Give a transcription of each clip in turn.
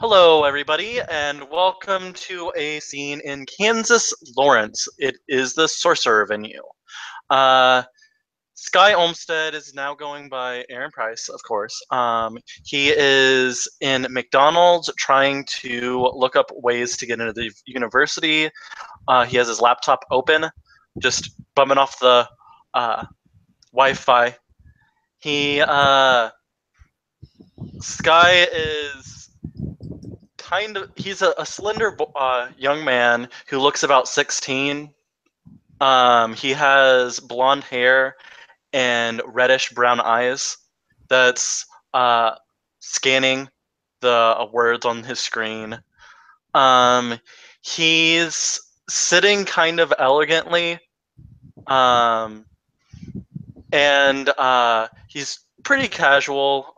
Hello, everybody, and welcome to a scene in Kansas, Lawrence. It is the Sorcerer venue. Uh, Sky Olmsted is now going by Aaron Price, of course. He is in McDonald's trying to look up ways to get into the university. He has his laptop open, just bumming off the Wi-Fi. Sky is he's a slender young man who looks about 16. He has blonde hair and reddish brown eyes that's scanning the words on his screen. He's sitting kind of elegantly, and he's pretty casual.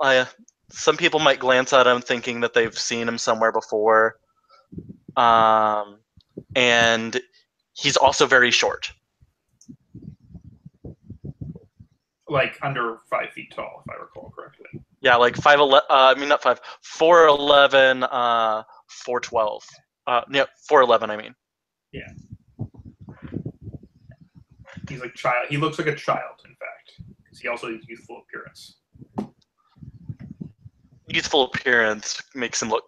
Some people might glance at him thinking that they've seen him somewhere before. And he's also very short. Like under 5 feet tall, if I recall correctly. Yeah, like 5'11". I mean, not 5. 4'11", 4'12". Yeah, 4'11". I mean. Yeah. He's like child. He looks like a child, in fact, because he also has youthful appearance. Youthful appearance makes him look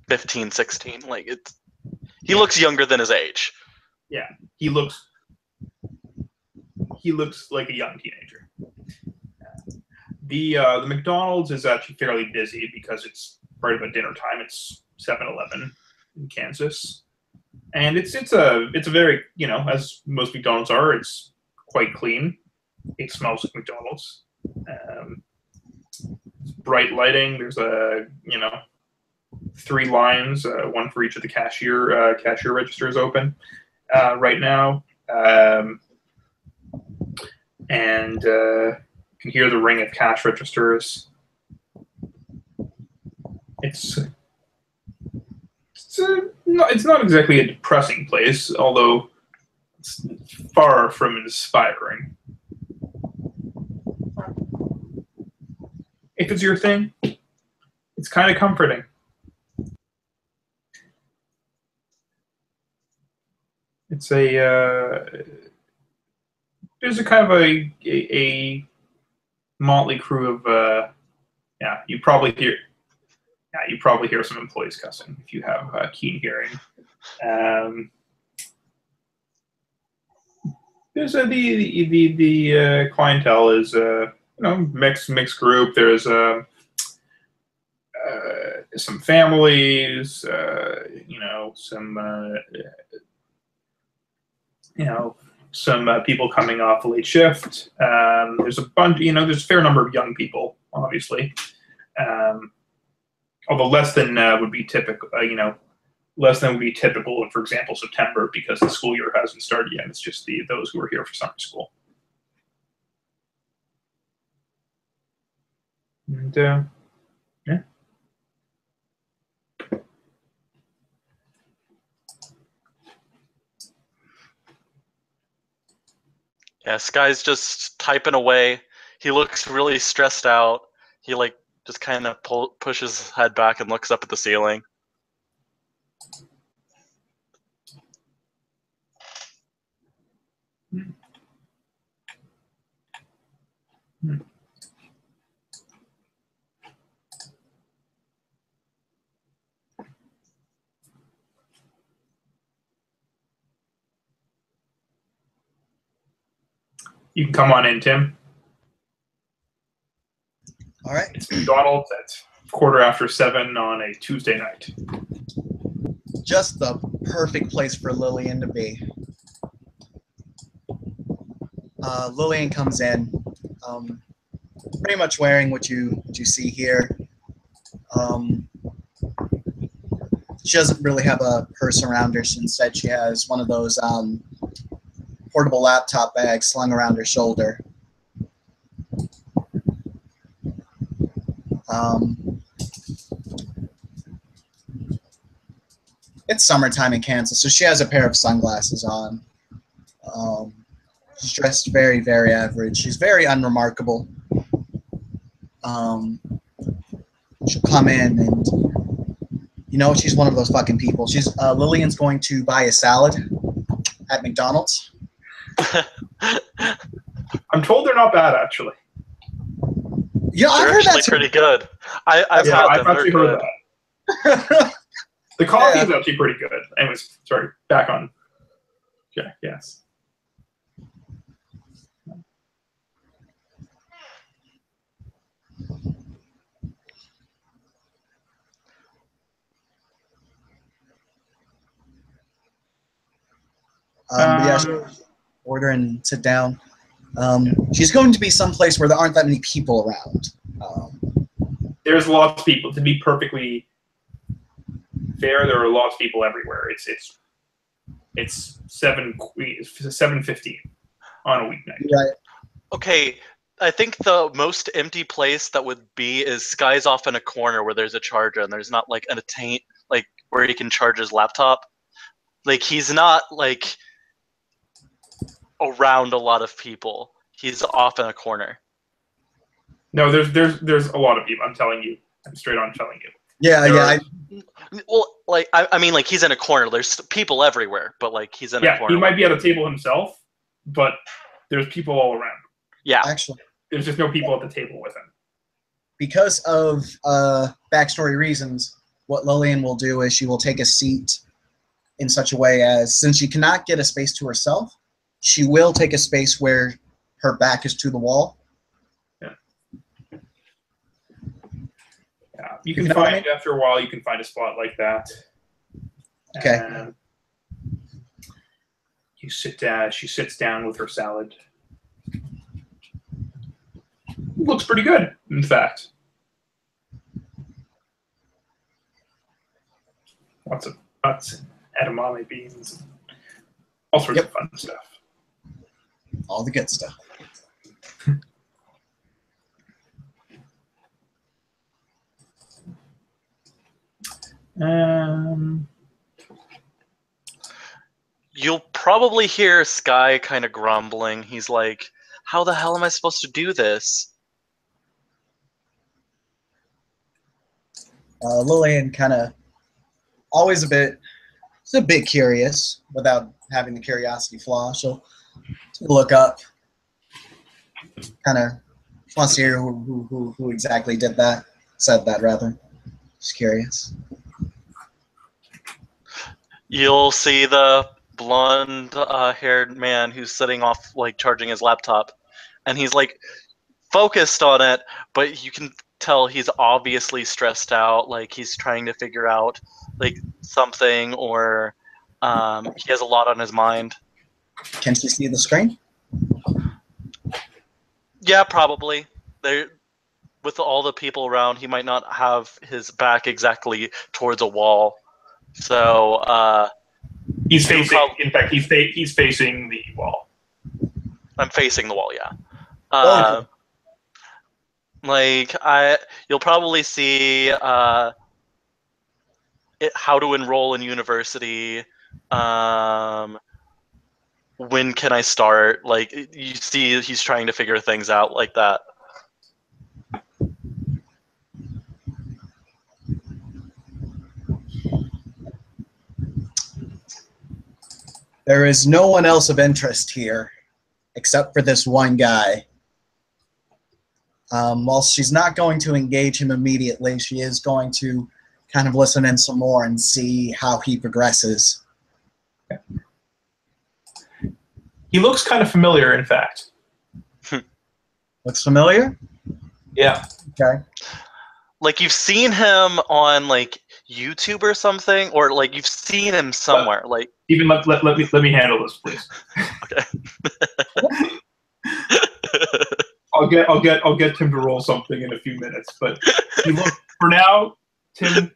15, 16. Like he looks younger than his age. Yeah, he looks like a young teenager. The McDonald's is actually fairly busy because it's right about dinner time. It's 7-Eleven in Kansas, and it's a very, as most McDonald's are, it's quite clean. It smells like McDonald's. Bright lighting. There's 3 lines, one for each of the cashier registers open right now, and you can hear the ring of cash registers. It's not exactly a depressing place, although it's far from inspiring. If it's your thing, it's kind of comforting. It's there's a kind of a motley crew of you probably hear some employees cussing if you have keen hearing. There's the clientele is mixed group. There's some families, some people coming off a late shift. There's a bunch, there's a fair number of young people, obviously. Although less than would be typical, less than would be typical in, for example, September, because the school year hasn't started yet. It's just those who are here for summer school. And yeah. Yeah, Sky's just typing away. He looks really stressed out. He just kind of pushes his head back and looks up at the ceiling. You can come on in, Tim. All right. It's McDonald's at 7:15 on a Tuesday night. Just the perfect place for Lillian to be. Lillian comes in, pretty much wearing what you see here. She doesn't really have a purse around her, so instead she has one of those portable laptop bags slung around her shoulder. It's summertime in Kansas, so she has a pair of sunglasses on. She's dressed very, very average. She's very unremarkable. She'll come in and You know, she's one of those fucking people. Lillian's going to buy a salad at McDonald's. I'm told they're not bad, actually. Yeah, I've They're heard actually that too. pretty good. I've Yeah, had I've them. They're actually heard good. that. The coffee Yeah. is actually pretty good. Anyways, sorry, back on. Yeah, yes. But yeah, she'll order and sit down. She's going to be someplace where there aren't that many people around. There's lots of people. To be perfectly fair, there are lots of people everywhere. It's 7:15 on a weeknight. Right. Okay, I think the most empty place that would be is Sky's off in a corner where there's a charger and there's not like an attaint like where he can charge his laptop. Like he's not like around a lot of people. He's off in a corner. No, there's a lot of people. I'm telling you. I'm straight on telling you. Yeah, There yeah. are- Well, like I mean, like he's in a corner. There's people everywhere, but like he's in a Yeah, corner. he might be at a table himself, but there's people all around. Yeah. Actually, There's just no people at the table with him. because of backstory reasons, what Lillian will do is she will take a seat in such a way as, since she cannot get a space to herself, she will take a space where her back is to the wall. Yeah, you You can know what I find after a while. You can find a spot like that. Okay. And you sit down. She sits down with her salad. Looks pretty good, in fact. Lots of nuts and edamame beans, and all sorts of fun stuff. All the good stuff. You'll probably hear Sky kind of grumbling. He's like, "How the hell am I supposed to do this?" Lillian kind of always she's a bit curious without having the curiosity flaw. She'll look up, kind of wants to hear who exactly said that rather. Just curious. You'll see the blonde-haired man who's sitting off, like charging his laptop, and he's like focused on it, but you can tell he's obviously stressed out. Like he's trying to figure out like something, or he has a lot on his mind. Can she see the screen? Yeah, probably. There, with all the people around, he might not have his back exactly towards a wall. So he's facing. In fact, he's facing the wall. I'm facing the wall. Yeah. Okay. Like you'll probably see how to enroll in university. When can I start? Like you see, he's trying to figure things out like that. There is no one else of interest here except for this one guy. While she's not going to engage him immediately, she is going to kind of listen in some more and see how he progresses. He looks kind of familiar, in fact. Looks familiar? Yeah. Okay. Like you've seen him on like YouTube or something, or like you've seen him somewhere. Like Even let me handle this, please. Okay. I'll get Tim to roll something in a few minutes, but for now, Tim,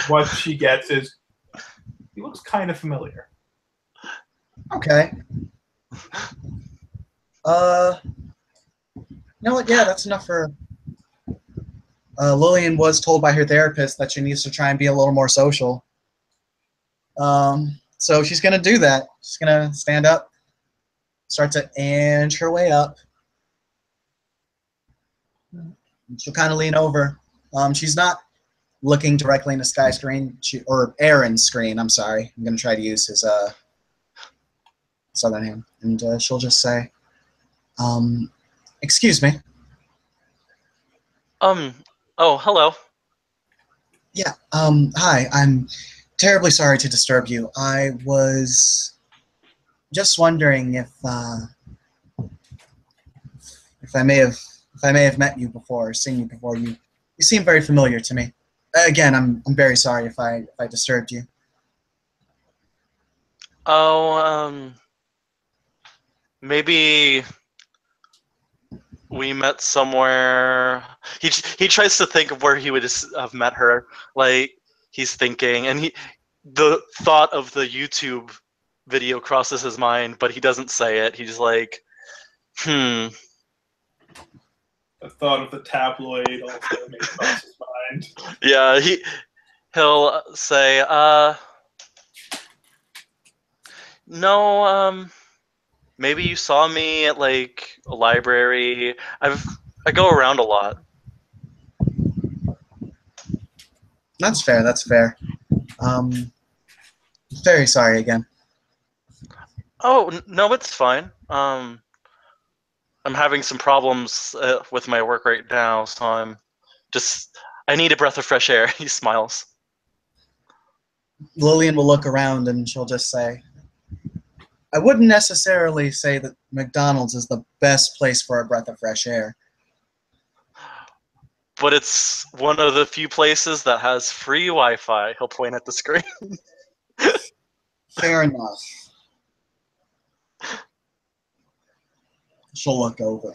what she gets is he looks kind of familiar. Okay. You know what? Yeah, that's enough for. Lillian was told by her therapist that she needs to try and be a little more social. So she's gonna do that. She's gonna stand up, start to inch her way up. She'll kind of lean over. She's not looking directly into Sky's screen, or Arin's screen. I'm sorry. I'm gonna try to use his southern name, and she'll just say, "Excuse me." Oh, hello. Yeah. Hi. I'm terribly sorry to disturb you. I was just wondering if I may have met you before, or seen you before. You seem very familiar to me. Again, I'm very sorry if I disturbed you. Oh, maybe we met somewhere. He tries to think of where he would have met her. Like he's thinking, and the thought of the YouTube video crosses his mind, but he doesn't say it. He's like, The thought of the tabloid also may cross his mind. Yeah, he'll say, no, maybe you saw me at like a library. I go around a lot. That's fair. That's fair. Very sorry again. Oh, no, it's fine. I'm having some problems with my work right now, so I need a breath of fresh air. He smiles. Lillian will look around and she'll just say, I wouldn't necessarily say that McDonald's is the best place for a breath of fresh air. But it's one of the few places that has free Wi-Fi. He'll point at the screen. Fair enough. She'll look over.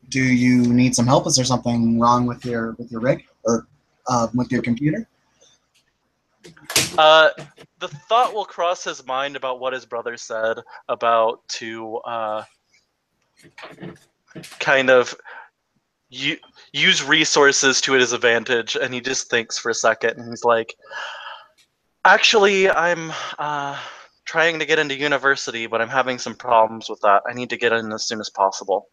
Do you need some help? Is there something wrong with your rig or with your computer? The thought will cross his mind about what his brother said about to kind of use resources to his advantage, and he just thinks for a second, and he's like, actually, I'm trying to get into university, but I'm having some problems with that. I need to get in as soon as possible.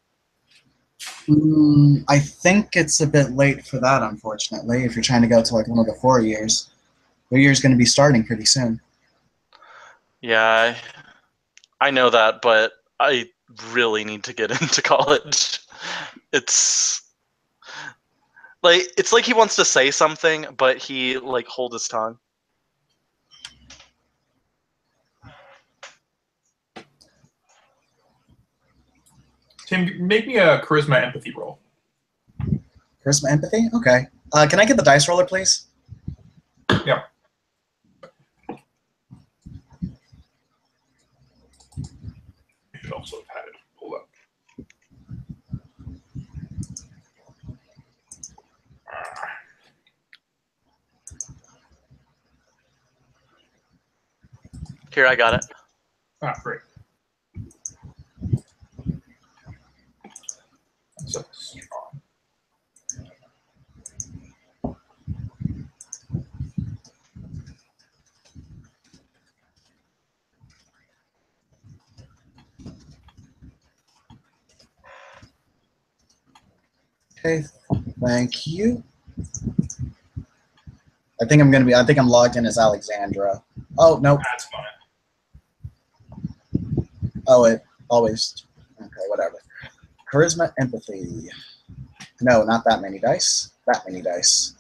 I think it's a bit late for that, unfortunately, if you're trying to go to like one of the 4 years. Your year's going to be starting pretty soon. Yeah, I know that, but I really need to get into college. It's like he wants to say something, but he like hold his tongue. Tim, make me a charisma empathy roll. Charisma empathy? Okay. Can I get the dice roller, please? Yeah. You should also have had it pulled up. Here, I got it. Great. So strong. Okay, thank you. I think I'm logged in as Alexandra. Oh, no. That's fine. Oh, it always. Okay, whatever. Charisma, empathy. No, not that many dice. That many dice.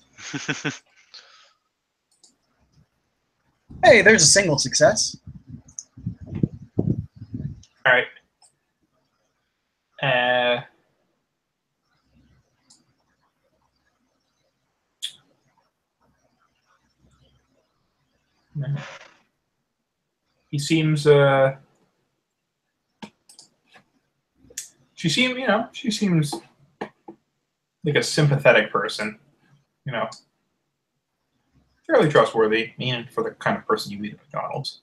Hey, there's a single success. All right. He seems she seems like a sympathetic person, fairly trustworthy, and for the kind of person you meet at McDonald's.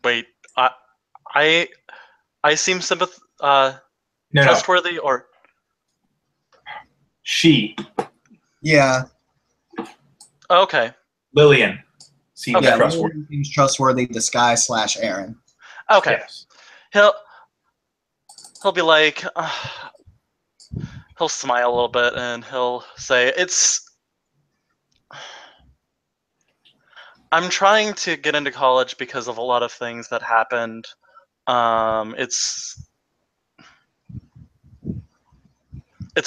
Wait, I seem trustworthy, or she? Yeah. Okay. Lillian seems trustworthy. Lillian seems trustworthy. Disguise / Arin. Okay. Yes. He'll be like, he'll smile a little bit and he'll say, I'm trying to get into college because of a lot of things that happened. It's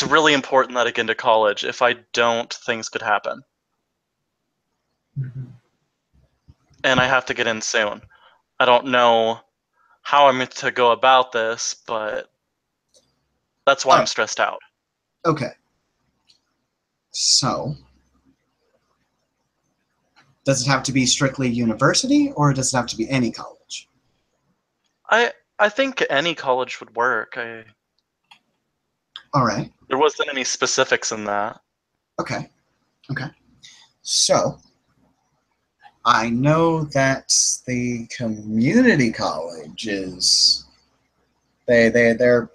really important that I get into college. If I don't, things could happen. Mm-hmm. And I have to get in soon. I don't know how I'm to go about this, but that's why I'm stressed out. Okay. So, does it have to be strictly university, or does it have to be any college? I think any college would work. All right. There wasn't any specifics in that. Okay. Okay. So, I know that the community college is they're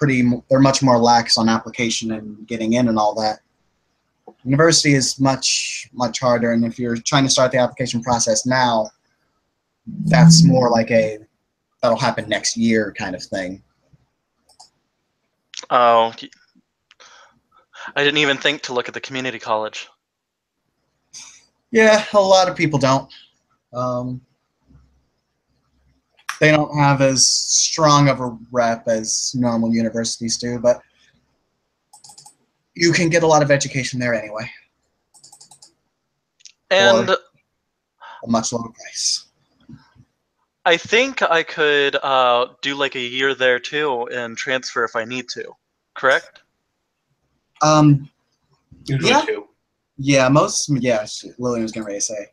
much more lax on application and getting in and all that. University is much harder, and if you're trying to start the application process now, that's more like that'll happen next year kind of thing. Oh, I didn't even think to look at the community college. Yeah, a lot of people don't. They don't have as strong of a rep as normal universities do, but you can get a lot of education there anyway. And for a much lower price. I think I could do like a year there too and transfer if I need to. Correct? Usually Yeah. 2. Yeah, Lillian was getting ready to say.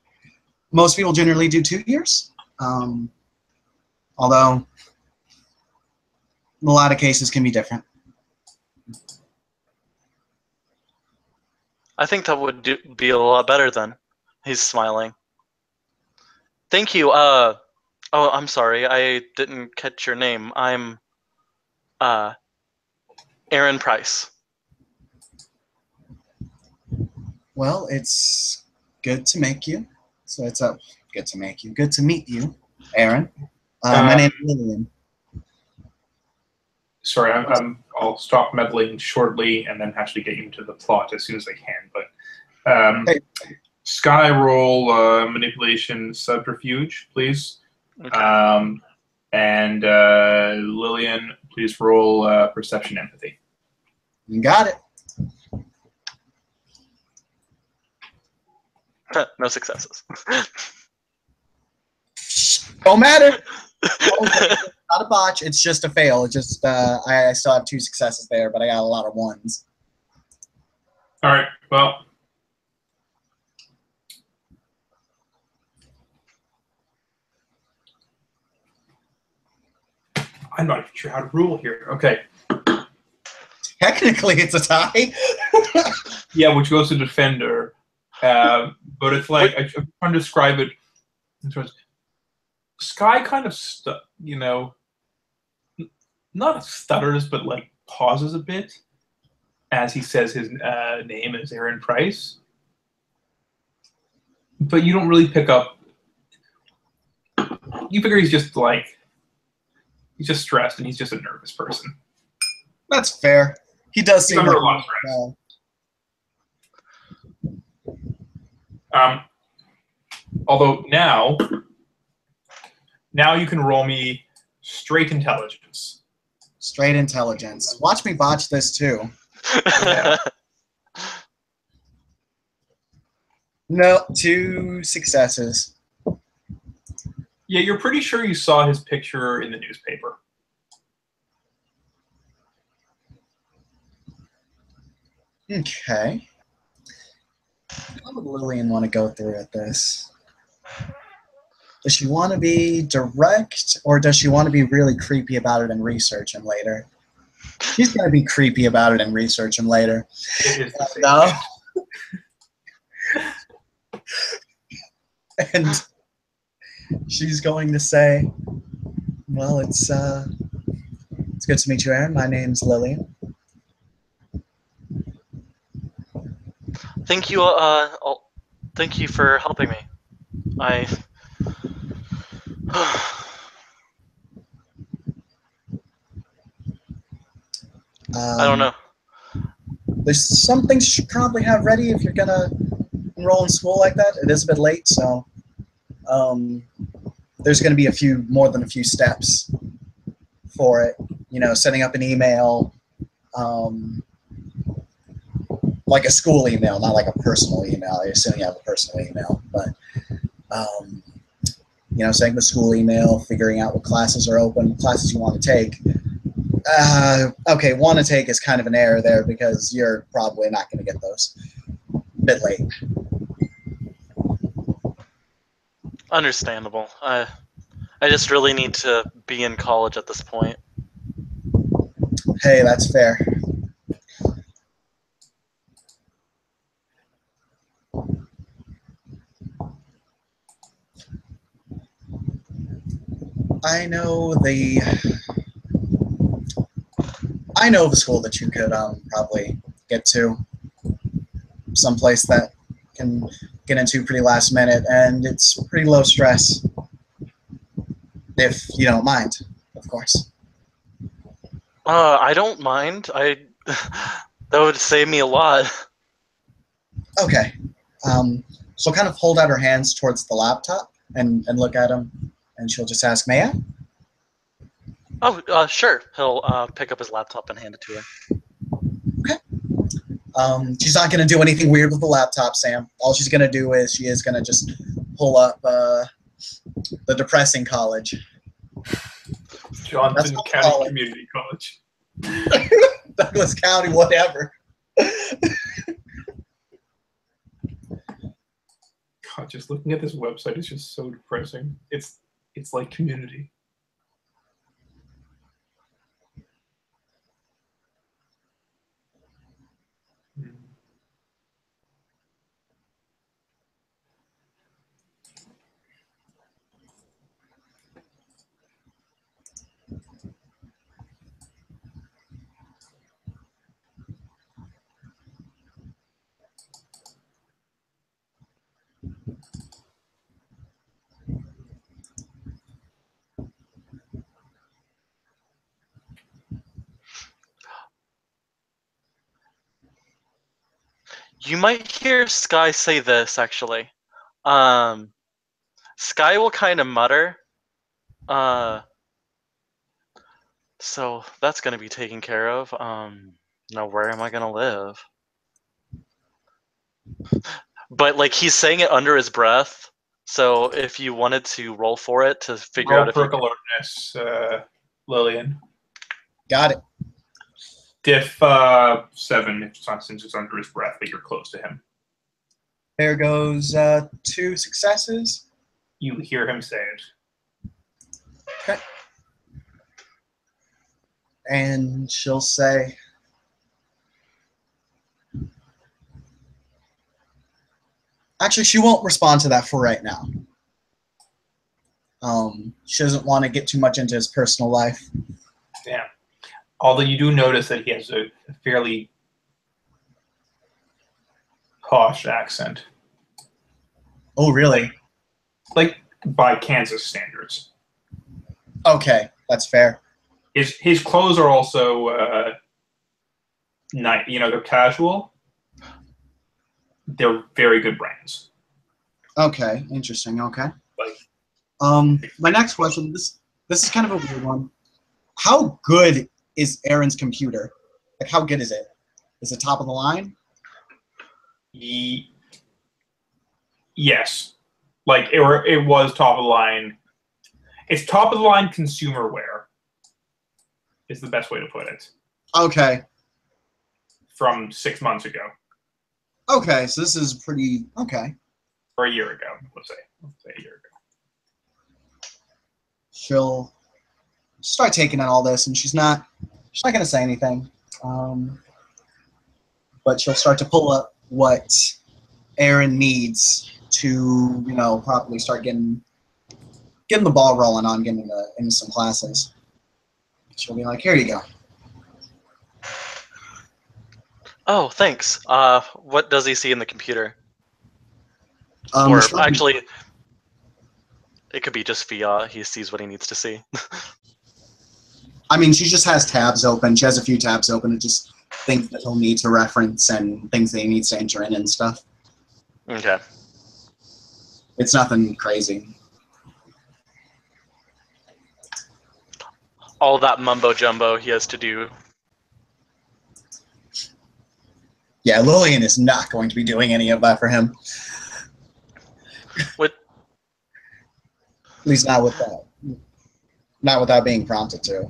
Most people generally do 2 years. Although a lot of cases can be different. I think that would be a lot better then. He's smiling. Thank you. Oh, I'm sorry. I didn't catch your name. I'm Arin Price. Well, it's good to make you. So it's good to make you. Good to meet you, Arin. My name is Lillian. Sorry, I'll stop meddling shortly and then actually get you into the plot as soon as I can. But Hey. Sky, roll manipulation subterfuge, please. Okay. And Lillian, please roll perception empathy. You got it. No successes. Don't matter. Not a botch. It's just a fail. It's just I still have 2 successes there, but I got a lot of 1s. All right. Well, I'm not even sure how to rule here. Okay. Technically, it's a tie. Yeah, which goes to defender. But it's like I'm trying to describe it in terms. Sky kind of not stutters, but like pauses a bit as he says his name is Arin Price. But you don't really pick up. You figure he's just stressed and he's just a nervous person. That's fair. He does seem under like a lot of stress. Although now you can roll me straight intelligence. Straight intelligence. Watch me botch this too. Yeah. No, 2 successes. Yeah, you're pretty sure you saw his picture in the newspaper. Okay. How would Lillian want to go through at this? Does she want to be direct, or does she want to be really creepy about it and research him later? She's going to be creepy about it and research him later. It is the same No. thing. And she's going to say, well, it's good to meet you, Arin. My name's Lillian. Thank you. Thank you for helping me. I don't know. there's some things you should probably have ready if you're gonna enroll in school like that. It is a bit late, so there's gonna be more than a few steps for it. You know, setting up an email, like a school email, not like a personal email. I assume you have a personal email, but you know, setting the school email, figuring out what classes are open, classes you want to take. Okay, want to take is kind of an error there because you're probably not going to get those. A bit late. Understandable. I just really need to be in college at this point. Hey, that's fair. I know the school that you could probably get to. Someplace that can get into pretty last minute, and it's pretty low stress. If you don't mind, of course. I don't mind. That would save me a lot. Okay. She'll kind of hold out her hands towards the laptop and look at him, and she'll just ask, "May I?" Oh, sure. He'll pick up his laptop and hand it to her. Okay. She's not going to do anything weird with the laptop, Sam. All she's going to do is she is going to just pull up the depressing college. Johnson County Community College. Douglas County, whatever. God, just looking at this website is just so depressing. It's like Community. You might hear Sky say this, actually. Sky will kind of mutter. So that's going to be taken care of. Now where am I going to live? But, like, he's saying it under his breath. So if you wanted to roll for it to figure out if for alertness, Lillian. Got it. Diff 7 since it's under his breath, but you're close to him. There goes 2 successes. You hear him say it. Okay. And she'll say, actually, she won't respond to that for right now. She doesn't want to get too much into his personal life. Yeah. Although you do notice that he has a fairly posh accent. Oh, really? Like by Kansas standards. Okay, that's fair. His clothes are also nice. You know, they're casual. They're very good brands. Okay, interesting. Okay. Like, my next question. This is kind of a weird one. How good is Arin's computer? Like, how good is it? Is it top of the line? Yes. Like it was top of the line. It's top of the line consumerware. Is the best way to put it. Okay. From 6 months ago. Okay, so this is pretty okay. Or a year ago, let's say a year ago. She'll start taking in all this, and she's not going to say anything. But she'll start to pull up what Arin needs to, you know, probably start getting the ball rolling on getting into some classes. She'll be like, "Here you go." Oh, thanks. What does he see in the computer? Or actually, it could be just fiat. He sees what he needs to see. I mean, she just has tabs open. She has a few tabs open. It just things that he'll need to reference and things that he needs to enter in and stuff. Okay. It's nothing crazy. All that mumbo jumbo he has to do. Yeah, Lillian is not going to be doing any of that for him. What? At least not with that. Not without being prompted to.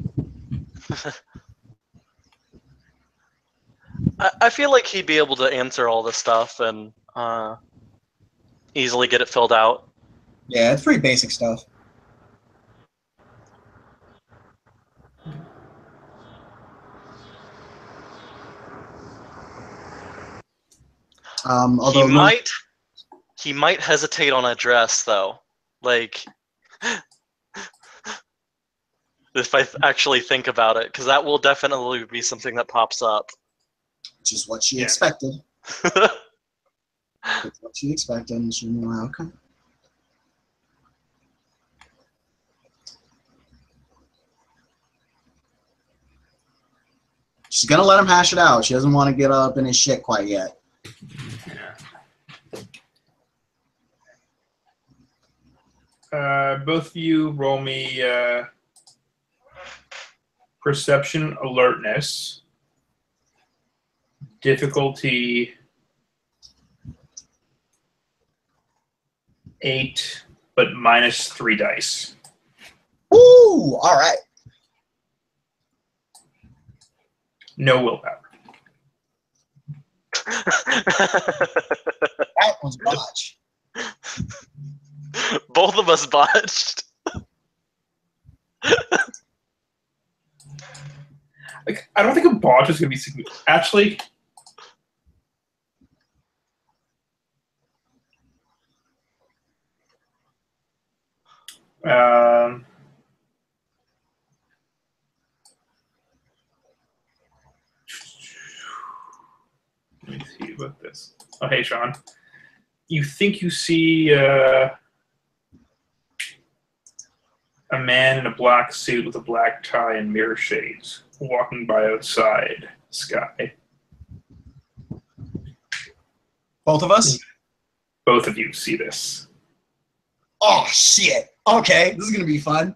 I feel like he'd be able to answer all this stuff and easily get it filled out. Yeah, it's pretty basic stuff. Although He might hesitate on a dress though. Like, if I actually think about it, because that will definitely be something that pops up. which is what she expected. It's what she expected, and she knew how. Okay. She's gonna let him hash it out. She doesn't want to get up in his shit quite yet. Both of you roll me perception alertness. Difficulty 8, but minus 3 dice. Woo! All right. No willpower. That was botch. Both of us botched. Like, I don't think a botch is going to be significant. Actually, let me see about this. Oh, hey, Sean. You think you see a man in a black suit with a black tie and mirror shades walking by outside Sky. Both of us? Both of you see this. Oh, shit. Okay, this is going to be fun.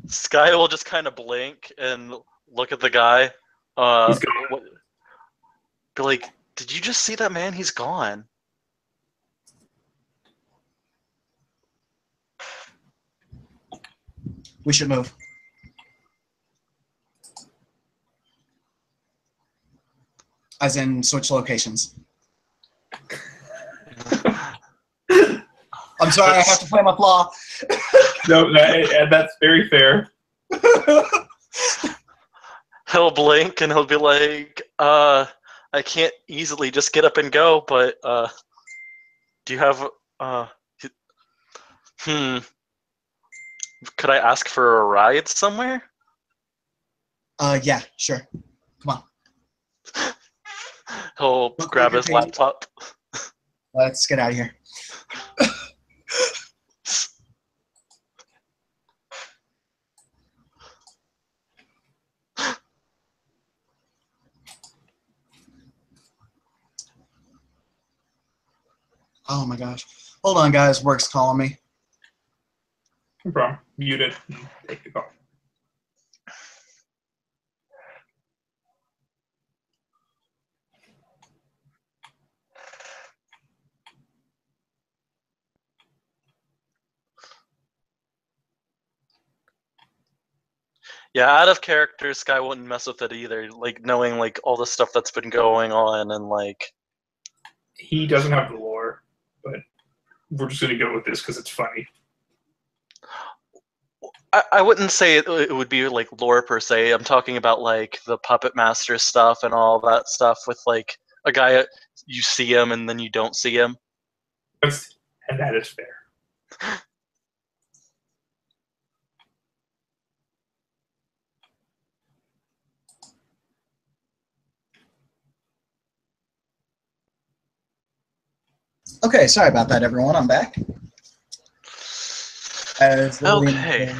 Sky will just kind of blink and look at the guy. He's gone. Be like, did you just see that man? He's gone. We should move. As in, switch locations. I'm sorry, I have to play my flaw. No, that's very fair. He'll blink and he'll be like, I can't easily just get up and go, but do you have could I ask for a ride somewhere? Yeah, sure. Come on. He'll grab his laptop. Let's get out of here. Oh my gosh. Hold on, guys. Work's calling me. No problem. Mute it and take the call. Yeah, out of character, Sky wouldn't mess with it either. Like, knowing, like, all the stuff that's been going on and, like... He doesn't have the lore, but we're just going to go with this because it's funny. I wouldn't say it would be, like, lore per se. I'm talking about, like, the Puppet Master stuff and all that stuff with, like, a guy, you see him and then you don't see him. And that is fair. Okay, sorry about that, everyone. I'm back. as Lillian Okay. is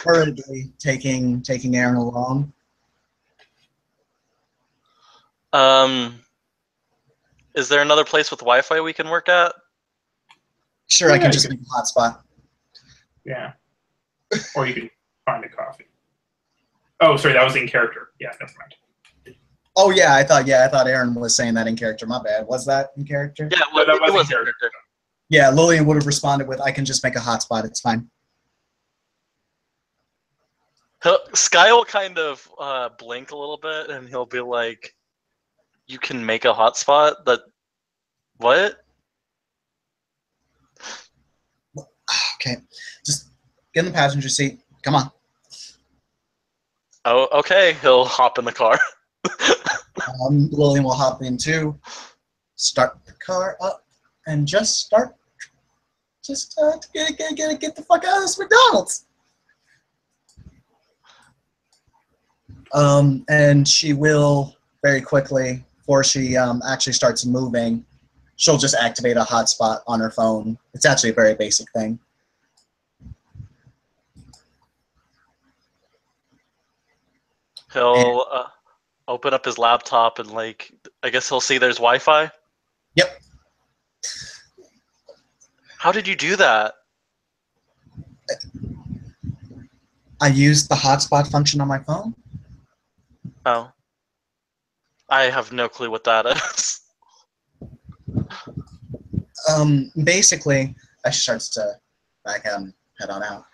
hurriedly taking Arin along. Is there another place with Wi-Fi we can work at? Sure, I Yeah, can you just can- make a hotspot. Yeah. Or you can find a coffee. Oh, sorry, that was in character. Yeah, never mind. Oh yeah, I thought Arin was saying that in character. My bad. Was that in character? Yeah, No, that it was was in character. Yeah, Lillian would have responded with, "I can just make a hotspot. It's fine." Sky will kind of blink a little bit, and he'll be like, "You can make a hotspot? That what?" Okay, just get in the passenger seat. Come on. Oh, okay. He'll hop in the car. Lillian will hop in too. Start the car up and just start. Just get the fuck out of this McDonald's. And she will very quickly, before she actually starts moving, she'll just activate a hotspot on her phone. It's actually a very basic thing. He'll open up his laptop and like, I guess he'll see there's Wi-Fi. Yep. How did you do that? I used the hotspot function on my phone. Oh, I have no clue what that is. Basically, she starts to back out and head on out.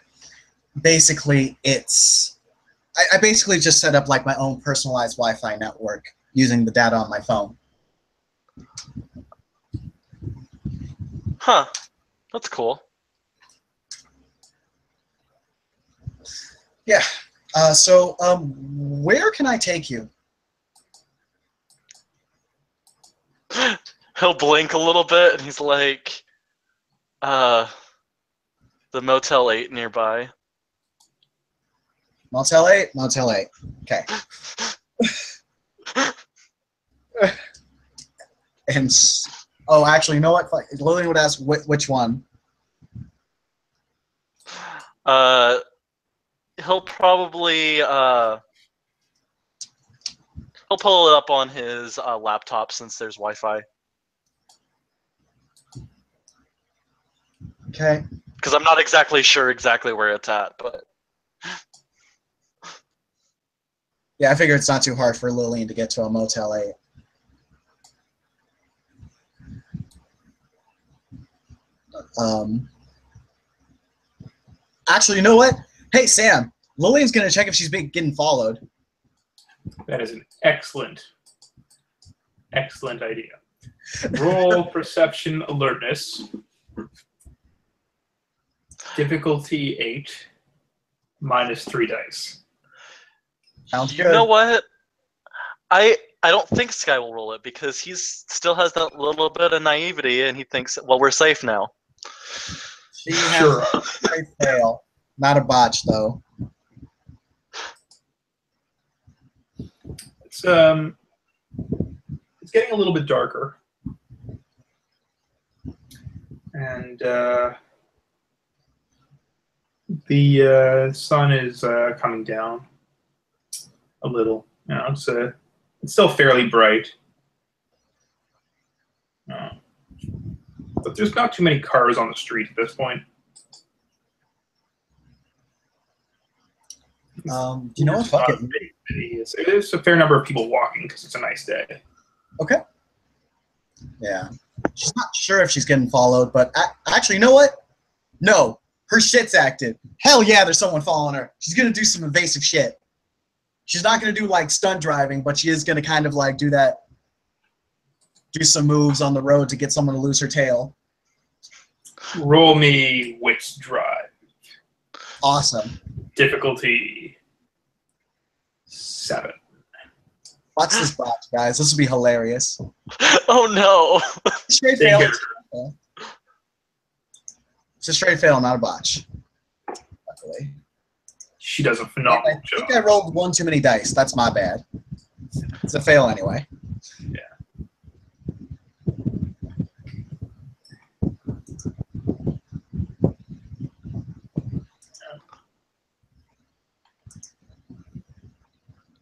Basically, I basically just set up like my own personalized Wi-Fi network using the data on my phone. Huh. That's cool. Yeah. So, where can I take you? He'll blink a little bit and he's like, the Motel 8 nearby. Motel 8? Motel 8. Okay. And, oh, actually, you know what? Lillian would ask which one. He'll probably, he'll pull it up on his laptop since there's Wi-Fi. Okay. Because I'm not exactly sure exactly where it's at, but... Yeah, I figure it's not too hard for Lillian to get to a Motel 8. Actually, you know what? Hey, Sam, Lillian's going to check if she's getting followed. That is an excellent idea. Roll perception alertness. Difficulty 8. -3 dice. Sounds You good. know what? I don't think Sky will roll it because he still has that little bit of naivety and he thinks, well, we're safe now. She has Sure. a straight fail. Not a botch, though. It's getting a little bit darker. And the sun is coming down a little. You know, it's still fairly bright. But there's not too many cars on the street at this point. You know what? Fuck it. There's a fair number of people walking because it's a nice day. Okay. Yeah. She's not sure if she's getting followed, but actually, you know what? No. Her shit's active. Hell yeah, there's someone following her. She's going to do some invasive shit. She's not going to do, like, stunt driving, but she is going to kind of, like, do some moves on the road to get someone to lose her tail. Roll me Wits Drive. Awesome. Difficulty 7. Watch this botch, guys. This will be hilarious. Oh no! Straight fail. It's a straight fail, not a botch. Luckily. She does a phenomenal I job. think I rolled one too many dice. That's my bad. It's a fail anyway. Yeah.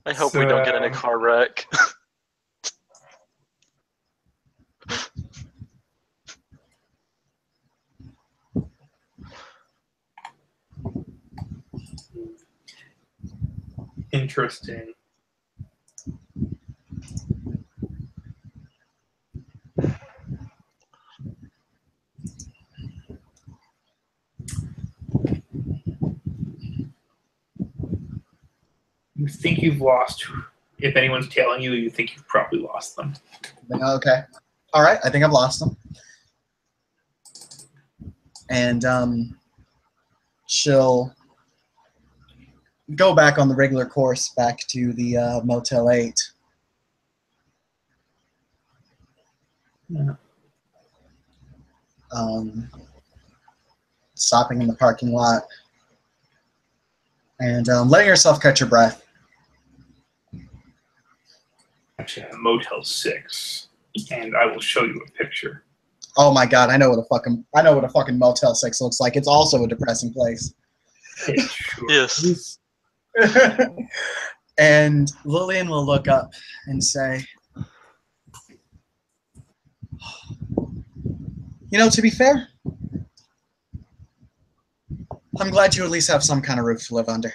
I hope we don't get in a car wreck. Interesting. You think you've lost. If anyone's tailing you, you think you've probably lost them. Okay. All right. I think I've lost them. And she'll go back on the regular course back to the Motel 8. Yeah. Stopping in the parking lot and letting herself catch her breath. Actually, a Motel 6, and I will show you a picture. Oh my God! I know what a fucking Motel 6 looks like. It's also a depressing place. It sure Yes. is. And Lillian will look up and say, "You know, to be fair, I'm glad you at least have some kind of roof to live under."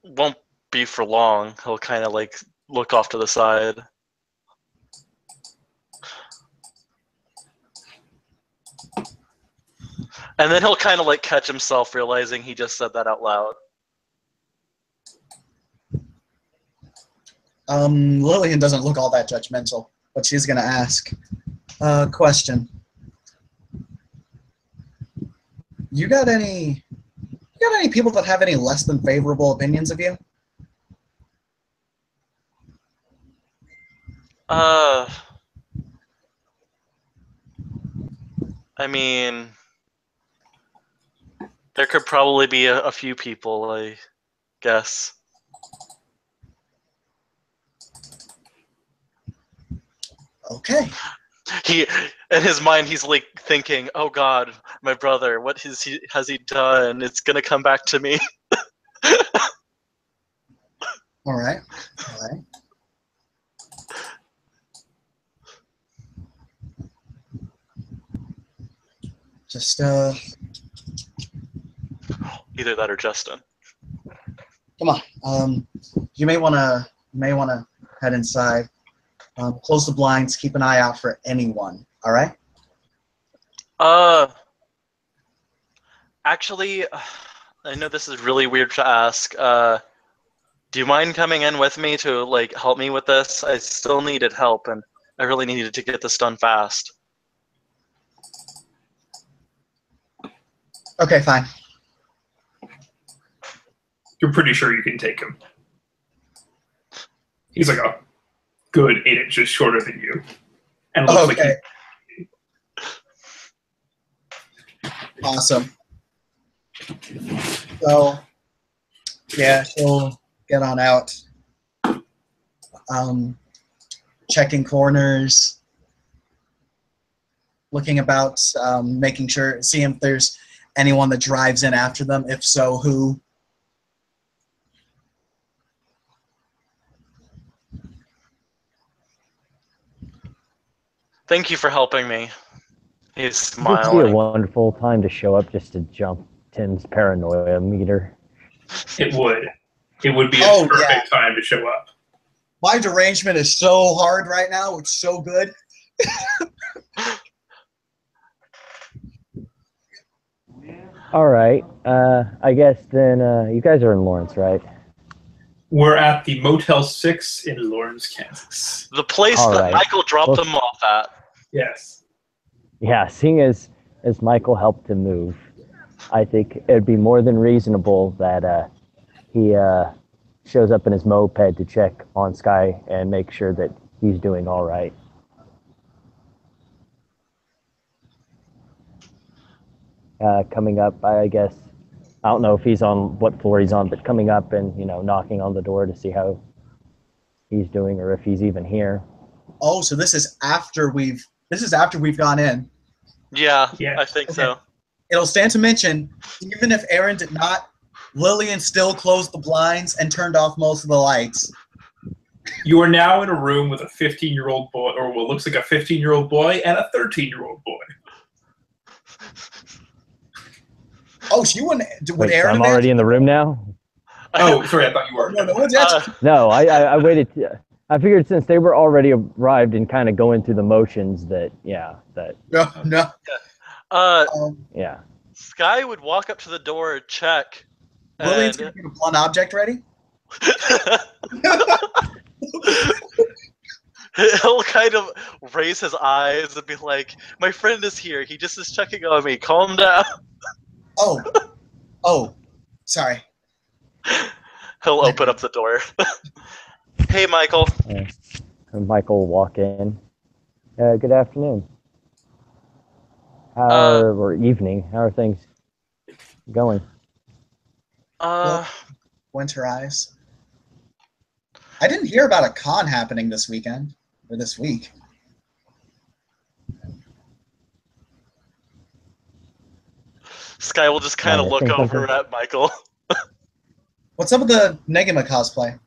Won't be for long. He'll kind of like look off to the side. And then he'll kind of like catch himself realizing he just said that out loud. Lillian doesn't look all that judgmental, but she's going to ask a question. You got any people that have any less than favorable opinions of you? I mean, there could probably be a few people, I guess. Okay. He, in his mind, he's like thinking, "Oh God, my brother, what has he done? It's gonna come back to me." All right. All right. Just Either that or Justin. come on. You may want to head inside. Close the blinds. Keep an eye out for anyone. All right. Actually, I know this is really weird to ask. Do you mind coming in with me to like help me with this? I still needed help, and I really needed to get this done fast. Okay. Fine. You're pretty sure you can take him. He's like a good 8 inches shorter than you. And looks like Okay. Awesome. So, yeah, she'll get on out. Checking corners, looking about, making sure, seeing if there's anyone that drives in after them. If so, who? Thank you for helping me. He's This would be a smiling. wonderful time to show up just to jump Tim's paranoia meter. it would. It would be a Oh, perfect time to show up. My derangement is so hard right now. It's so good. All right. I guess then you guys are in Lawrence, right? We're at the Motel 6 in Lawrence, Kansas. The place All that right. Michael dropped Well- him off at. Yes. Yeah, seeing as Michael helped him move, I think it'd be more than reasonable that he shows up in his moped to check on Sky and make sure that he's doing all right. Coming up, I guess, I don't know if he's on what floor he's on, but coming up and, knocking on the door to see how he's doing or if he's even here. Oh, so this is after we've gone in. Yeah, Yeah. I think Okay. so. It'll stand to mention, even if Arin did not Lillian still closed the blinds and turned off most of the lights. You are now in a room with a 15-year-old boy, or what looks like a 15-year-old boy, and a 13-year-old boy. Oh, she wouldn't. Would Wait, so Arin I'm already in the room now? Oh, sorry, I thought you were. No, no, that's No, I waited. I figured since they were already arrived and kind of going through the motions that, no. yeah. Sky would walk up to the door, check, Lillian's and gonna get a blunt object ready. he'll kind of raise his eyes and be like, "My friend is here. He just is checking on me. Calm down." Oh, sorry. He'll open up the door. Hey, Michael. And Michael will walk in. Good afternoon. Or evening. How are things going? Winter eyes. I didn't hear about a con happening this weekend or this week. Sky will just kind of look over at Michael. What's up with the Negima cosplay?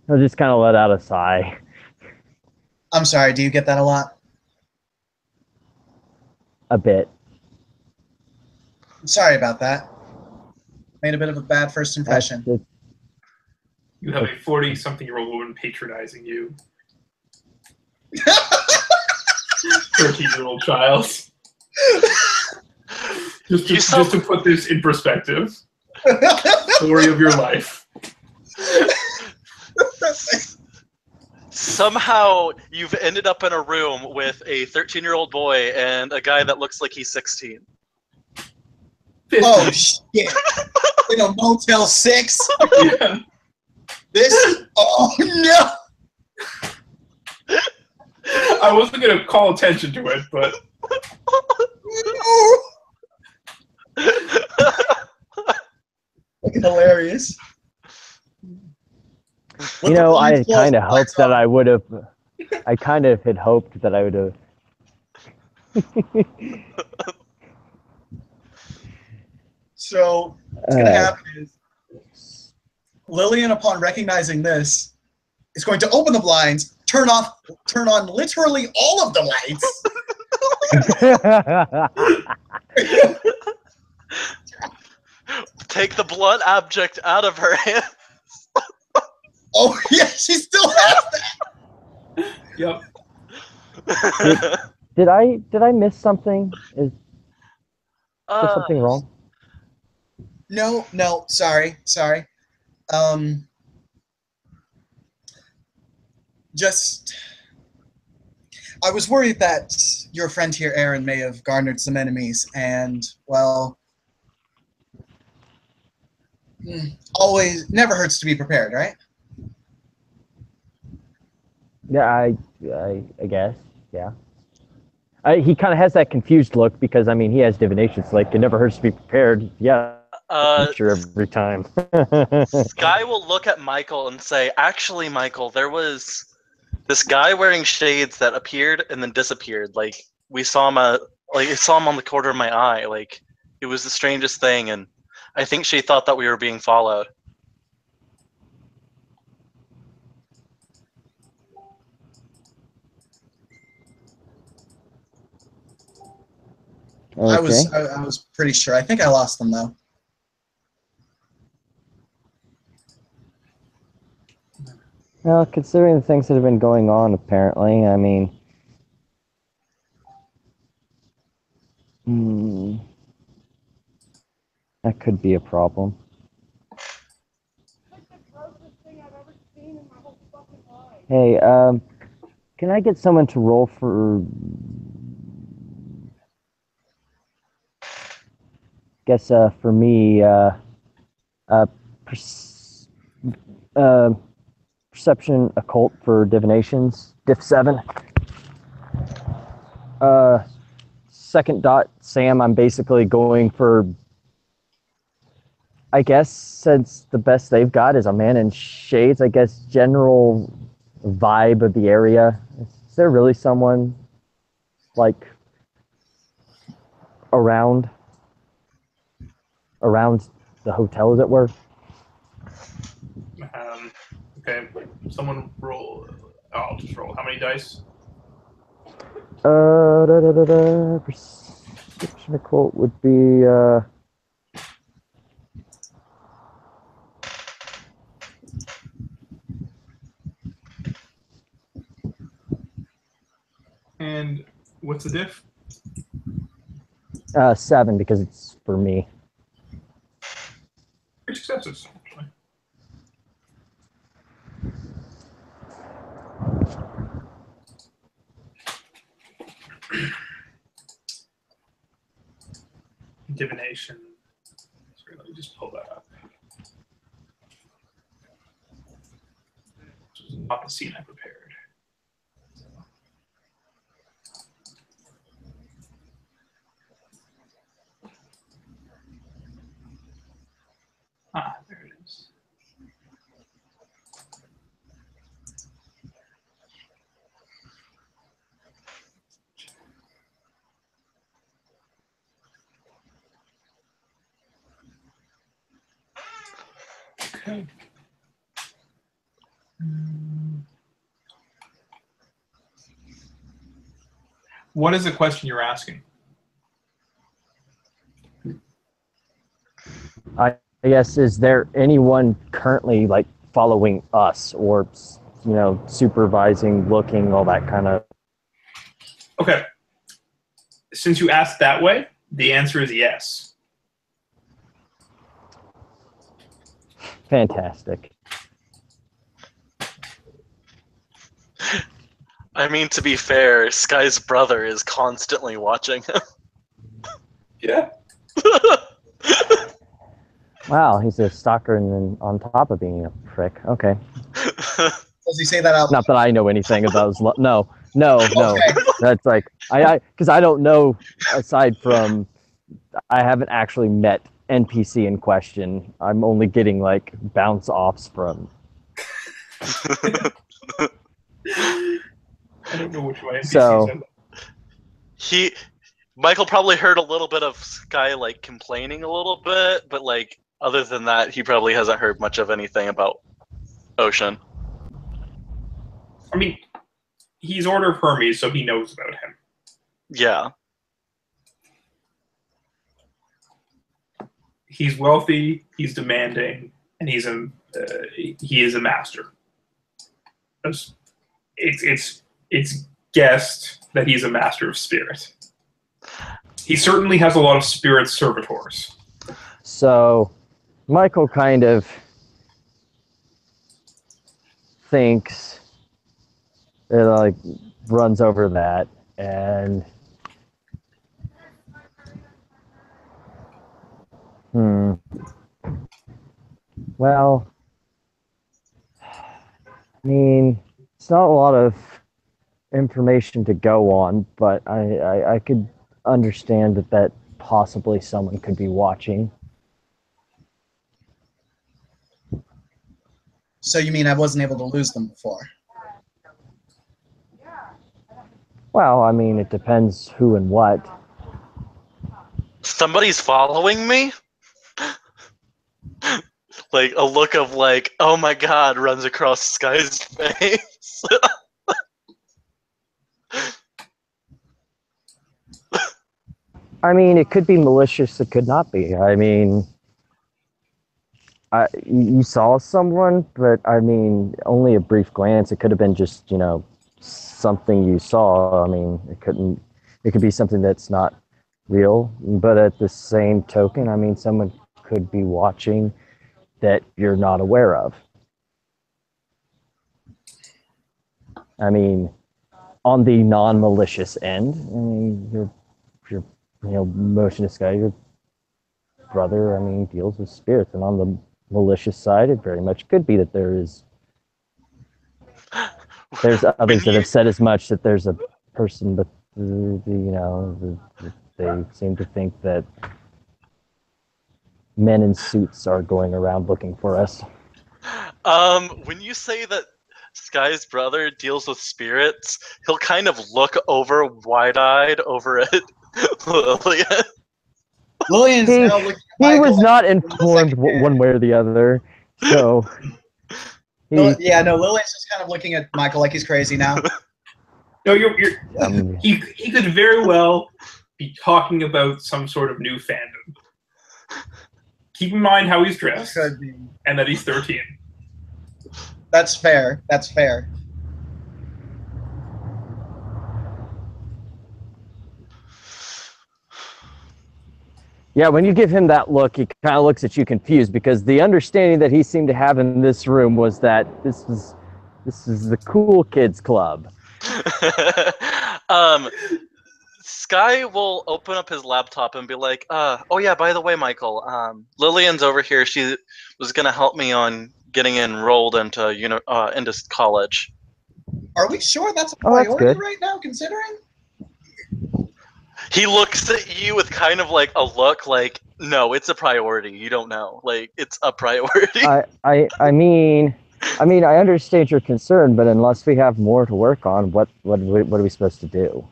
I'll just kind of let out a sigh. I'm sorry, do you get that a lot? A bit. I'm sorry about that. Made a bit of a bad first impression. You have a 40-something-year-old woman patronizing you. 13-year-old child. Just to put this in perspective. Story of your life. Somehow you've ended up in a room with a 13-year-old boy and a guy that looks like he's 16. Oh shit! In a Motel 6. Yeah. Oh no! I wasn't gonna call attention to it, but Fucking hilarious. You know, I kind of hoped that I would have. I kind of had hoped that I would have. So what's gonna happen is Lillian, upon recognizing this, is going to open the blinds, turn on literally all of the lights. Take the blunt object out of her hand. Oh yeah, she still has that. yep. Did I miss something? Is there something wrong? No, sorry. Just I was worried that your friend here, Arin, may have garnered some enemies, and well, always never hurts to be prepared, right? Yeah, I guess. Yeah. He kind of has that confused look because I mean he has divination, so like it never hurts to be prepared. Yeah. Sure every time. Sky will look at Michael and say, "Actually, Michael, there was this guy wearing shades that appeared and then disappeared. Like we saw him, I saw him on the corner of my eye. Like it was the strangest thing, and I think she thought that we were being followed." Okay. I was pretty sure. I think I lost them though. Well, considering the things that have been going on, apparently, I mean, that could be a problem. Hey, can I get someone to roll for? Guess for me, perception occult for divinations, diff 7. Second dot, Sam, I'm basically going for, I guess, since the best they've got is a man in shades, I guess general vibe of the area? Is there really someone like around the hotel, as it were? Okay, someone roll. I'll just roll. How many dice? Perception occult would be And what's the diff? 7 because it's for me. 3 successes, actually. Divination. Sorry, let me just pull that up. This was not the scene I prepared. Ah, there it is. Okay. What is the question you're asking? I guess, is there anyone currently like following us or, supervising, looking, all that kind of? Okay. Since you asked that way, the answer is yes. Fantastic. I mean, to be fair, Sky's brother is constantly watching him. Yeah. Wow, he's a stalker and then on top of being a prick. Okay. Does he say that out loud? Not that I know anything about his no. Okay. That's like because I don't know, aside from I haven't actually met NPC in question. I'm only getting like bounce offs from. I don't know which way NPCs So- are. Michael probably heard a little bit of Sky like complaining a little bit, but like other than that, he probably hasn't heard much of anything about Ocean. I mean, he's Order of Hermes, so he knows about him. Yeah. He's wealthy, he's demanding, and he is a master. It's guessed that he's a master of spirit. He certainly has a lot of spirit servitors. So, Michael kind of thinks it like runs over that and well, I mean, it's not a lot of information to go on, but I could understand that possibly someone could be watching. So you mean I wasn't able to lose them before? Well, I mean, it depends who and what. Somebody's following me? Like a look of like, oh my god, runs across Sky's face. I mean, it could be malicious, it could not be. I mean, you saw someone, but I mean, only a brief glance. It could have been just, something you saw. I mean, it could be something that's not real, but at the same token, I mean, someone could be watching that you're not aware of. I mean, on the non-malicious end, I mean, you're motionless guy, your brother, I mean, deals with spirits, and on the malicious side, it very much could be that there's others that have said as much, that there's a person, but they seem to think that men in suits are going around looking for us. When you say that Sky's brother deals with spirits, he'll kind of look over wide-eyed over at Lillian. Lillian's He, now looking at he Michael was like not he's doing the informed second hand. one way or the other, so he, Yeah, no, Lillian's just kind of looking at Michael like he's crazy now. No, he he could very well be talking about some sort of new fandom. Keep in mind how he's dressed Could be. and that he's 13. That's fair. That's fair. Yeah, when you give him that look, he kind of looks at you confused because the understanding that he seemed to have in this room was that this is the cool kids club. Sky will open up his laptop and be like, oh yeah, by the way, Michael, Lillian's over here. She was gonna help me on getting enrolled into college. Are we sure that's a Oh, that's priority good. right now, considering? He looks at you with kind of like a look like, no, it's a priority. You don't know. Like, it's a priority. I mean, I understand your concern, but unless we have more to work on, what are we supposed to do?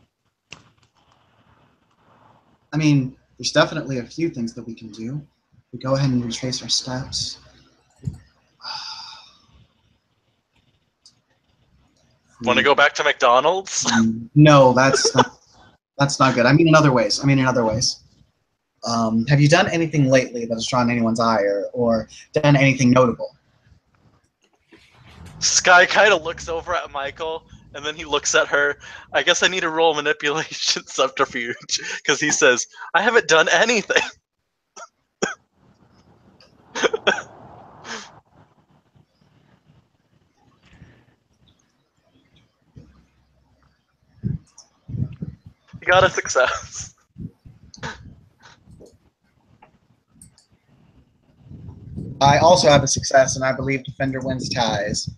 I mean, there's definitely a few things that we can do. We go ahead and retrace our steps. Want to go back to McDonald's? No, that's not good. I mean, in other ways. Have you done anything lately that has drawn anyone's ire or done anything notable? Sky kind of looks over at Michael, and then he looks at her. I guess I need to roll manipulation subterfuge, because he says, I haven't done anything. You got a success. I also have a success, and I believe Defender wins ties.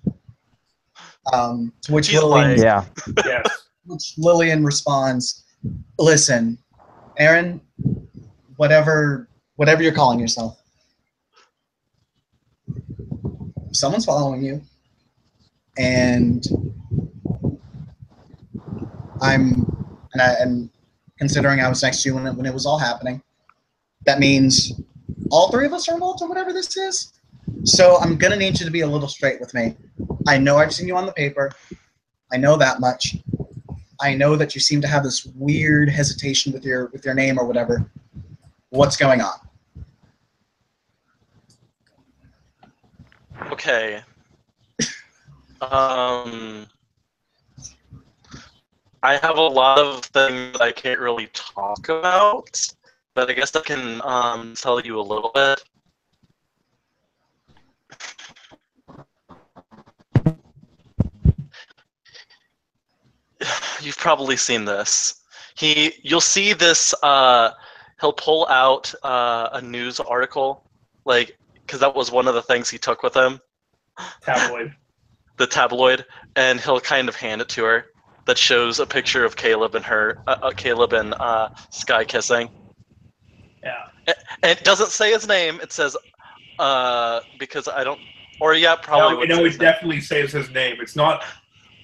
To which He's Lillian, lying. Yeah. Yes. which Lillian responds, "Listen, Arin, whatever you're calling yourself, someone's following you, and and considering I was next to you when it was all happening, that means all three of us are involved in whatever this is. So I'm gonna need you to be a little straight with me. I know I've seen you on the paper. I know that much. I know that you seem to have this weird hesitation with your name or whatever. What's going on?" Okay. I have a lot of things I can't really talk about, but I guess I can tell you a little bit. You've probably seen this. You'll see this. He'll pull out a news article, like, because that was one of the things he took with him. Tabloid. The tabloid, and he'll kind of hand it to her. That shows a picture of Caleb and Caleb and Sky kissing. Yeah. And it doesn't say his name. It says, because I don't, or yeah, probably. No, it definitely says his name. It's not.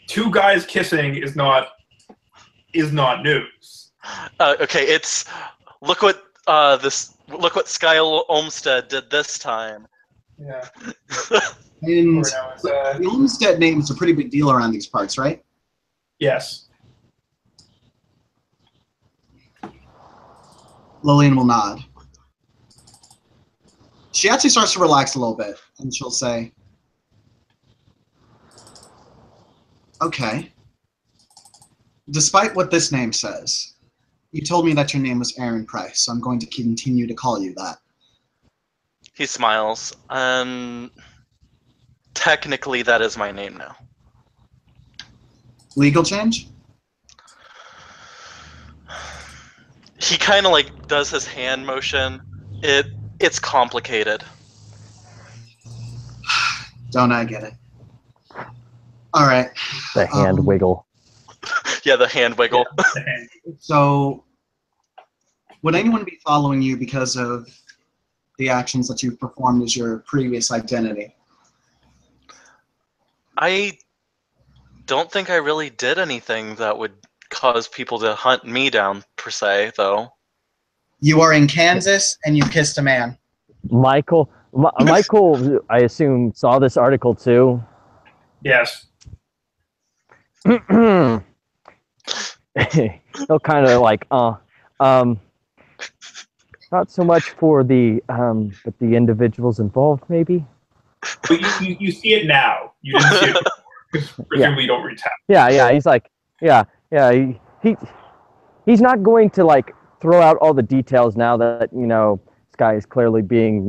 Two guys kissing is not news. Okay, it's look what Sky Olmstead did this time. Yeah. And Or no, the Olmstead name is a pretty big deal around these parts, right? yes. Lillian will nod. She actually starts to relax a little bit, and she'll say, "Okay. Despite what this name says, you told me that your name was Arin Price, so I'm going to continue to call you that." He smiles. Technically, that is my name now. Legal change? He kind of like does his hand motion. It's complicated. Don't I get it? All right. The hand wiggle. Yeah, the hand wiggle. Yeah. So, would anyone be following you because of the actions that you've performed as your previous identity? I don't think I really did anything that would cause people to hunt me down, per se, though. You are in Kansas and you kissed a man. Michael, I assume, saw this article too. Yes. He'll kind of like, not so much for the, but the individuals involved, maybe. But you see it now. You didn't see it before. Because presumably you don't read tabs. Yeah. He's like, yeah. He's not going to like throw out all the details now that this guy is clearly being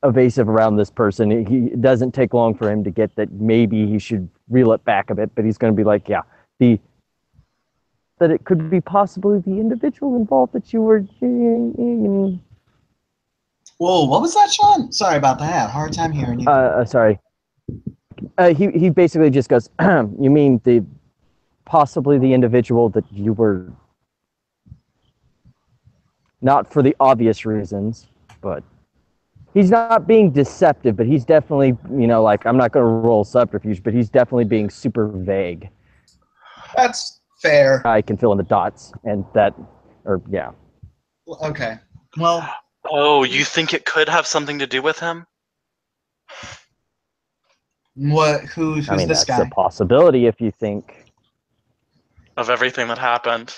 evasive around this person. It doesn't take long for him to get that maybe he should reel it back a bit, but he's going to be like, yeah, that it could be possibly the individual involved that you were. Whoa, what was that, Sean? Sorry about that. Hard time hearing you. Sorry. He basically just goes, you mean possibly the individual that you were, not for the obvious reasons, but he's not being deceptive, but he's definitely, like, I'm not going to roll subterfuge, but he's definitely being super vague. That's fair. I can fill in the dots, and that, or yeah. Okay. Well. Oh, you think it could have something to do with him? What? Who's this that's guy? a possibility if you think. Of everything that happened.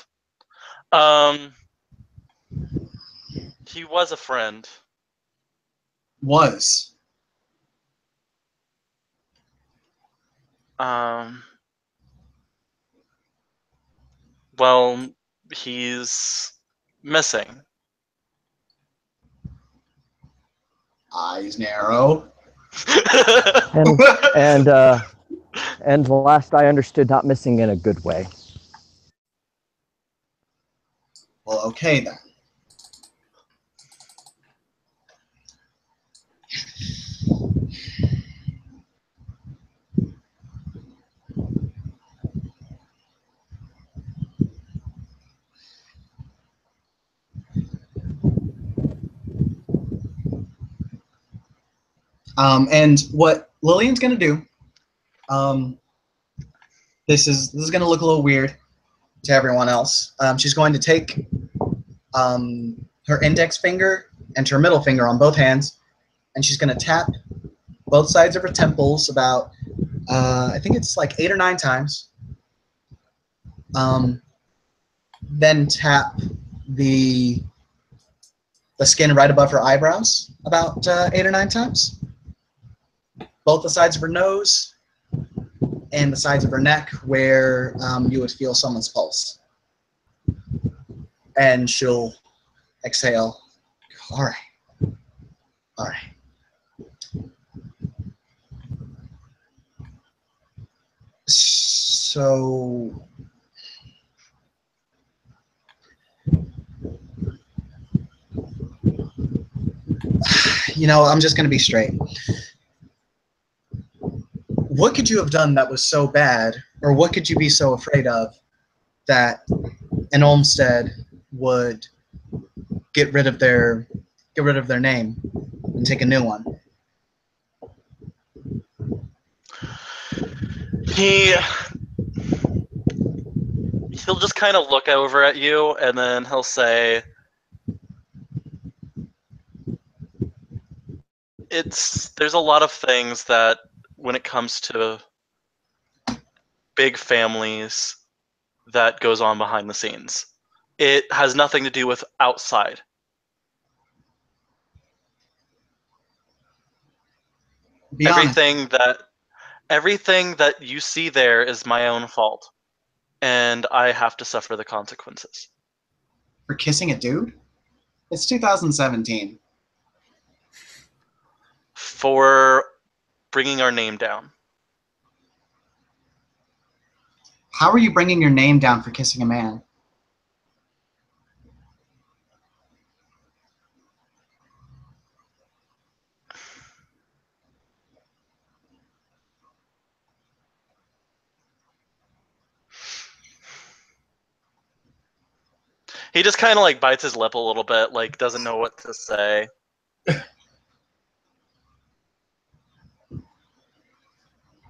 He was a friend. Was. Well, he's missing. Eyes narrow. And last I understood, not missing in a good way. Well, okay then. And what Lillian's gonna do, this is gonna look a little weird to everyone else. She's going to take her index finger and her middle finger on both hands, and she's gonna tap both sides of her temples about, I think it's like 8 or 9 times. Then tap the skin right above her eyebrows about 8 or 9 times. Both the sides of her nose and the sides of her neck where you would feel someone's pulse. And she'll exhale. All right. All right. So, I'm just going to be straight. What could you have done that was so bad, or what could you be so afraid of that an Olmsted would get rid of their name and take a new one? He'll just kind of look over at you, and then he'll say, there's a lot of things that, when it comes to big families, that goes on behind the scenes. It has nothing to do with outside. Everything that you see there is my own fault, and I have to suffer the consequences. For kissing a dude? It's 2017. For bringing our name down. How are you bringing your name down for kissing a man? He just kind of like bites his lip a little bit, like doesn't know what to say.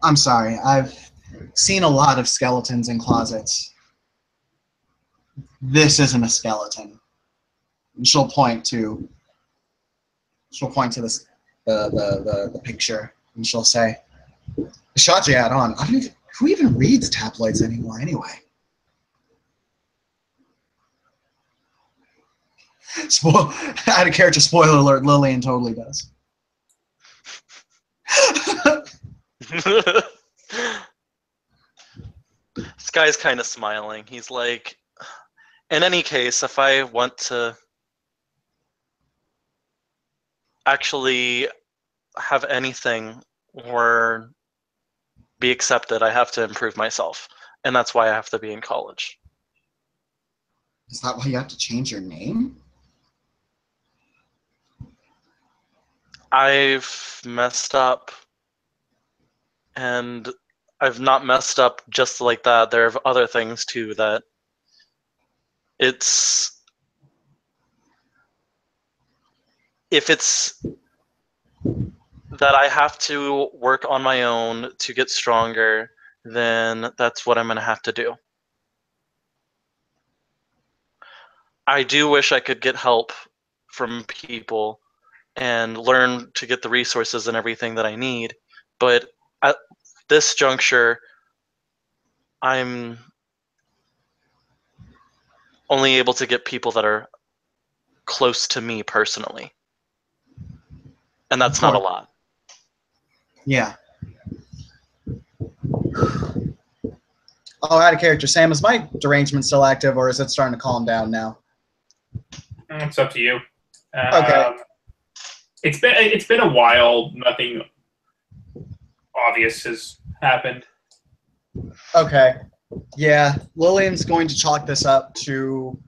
I'm sorry. seen a lot of skeletons in closets. This isn't a skeleton. And she'll point to this the picture, and she'll say, "The shot you had on. Who even reads tabloids anymore, anyway?" Out of character, spoiler alert, Lillian totally does. This guy's kind of smiling. He's like, in any case, if I want to actually have anything or be accepted, I have to improve myself. And that's why I have to be in college. Is that why you have to change your name? I've messed up, and I've not messed up just like that. There are other things too that if it's that I have to work on my own to get stronger, then that's what I'm going to have to do. I do wish I could get help from people and learn to get the resources and everything that I need, but at this juncture, I'm only able to get people that are close to me personally. And that's not a lot. Yeah. Oh, out of character, Sam, is my derangement still active, or is it starting to calm down now? It's up to you. Okay. It's been a while. Nothing obvious has happened. Okay. Yeah, Lillian's going to chalk this up to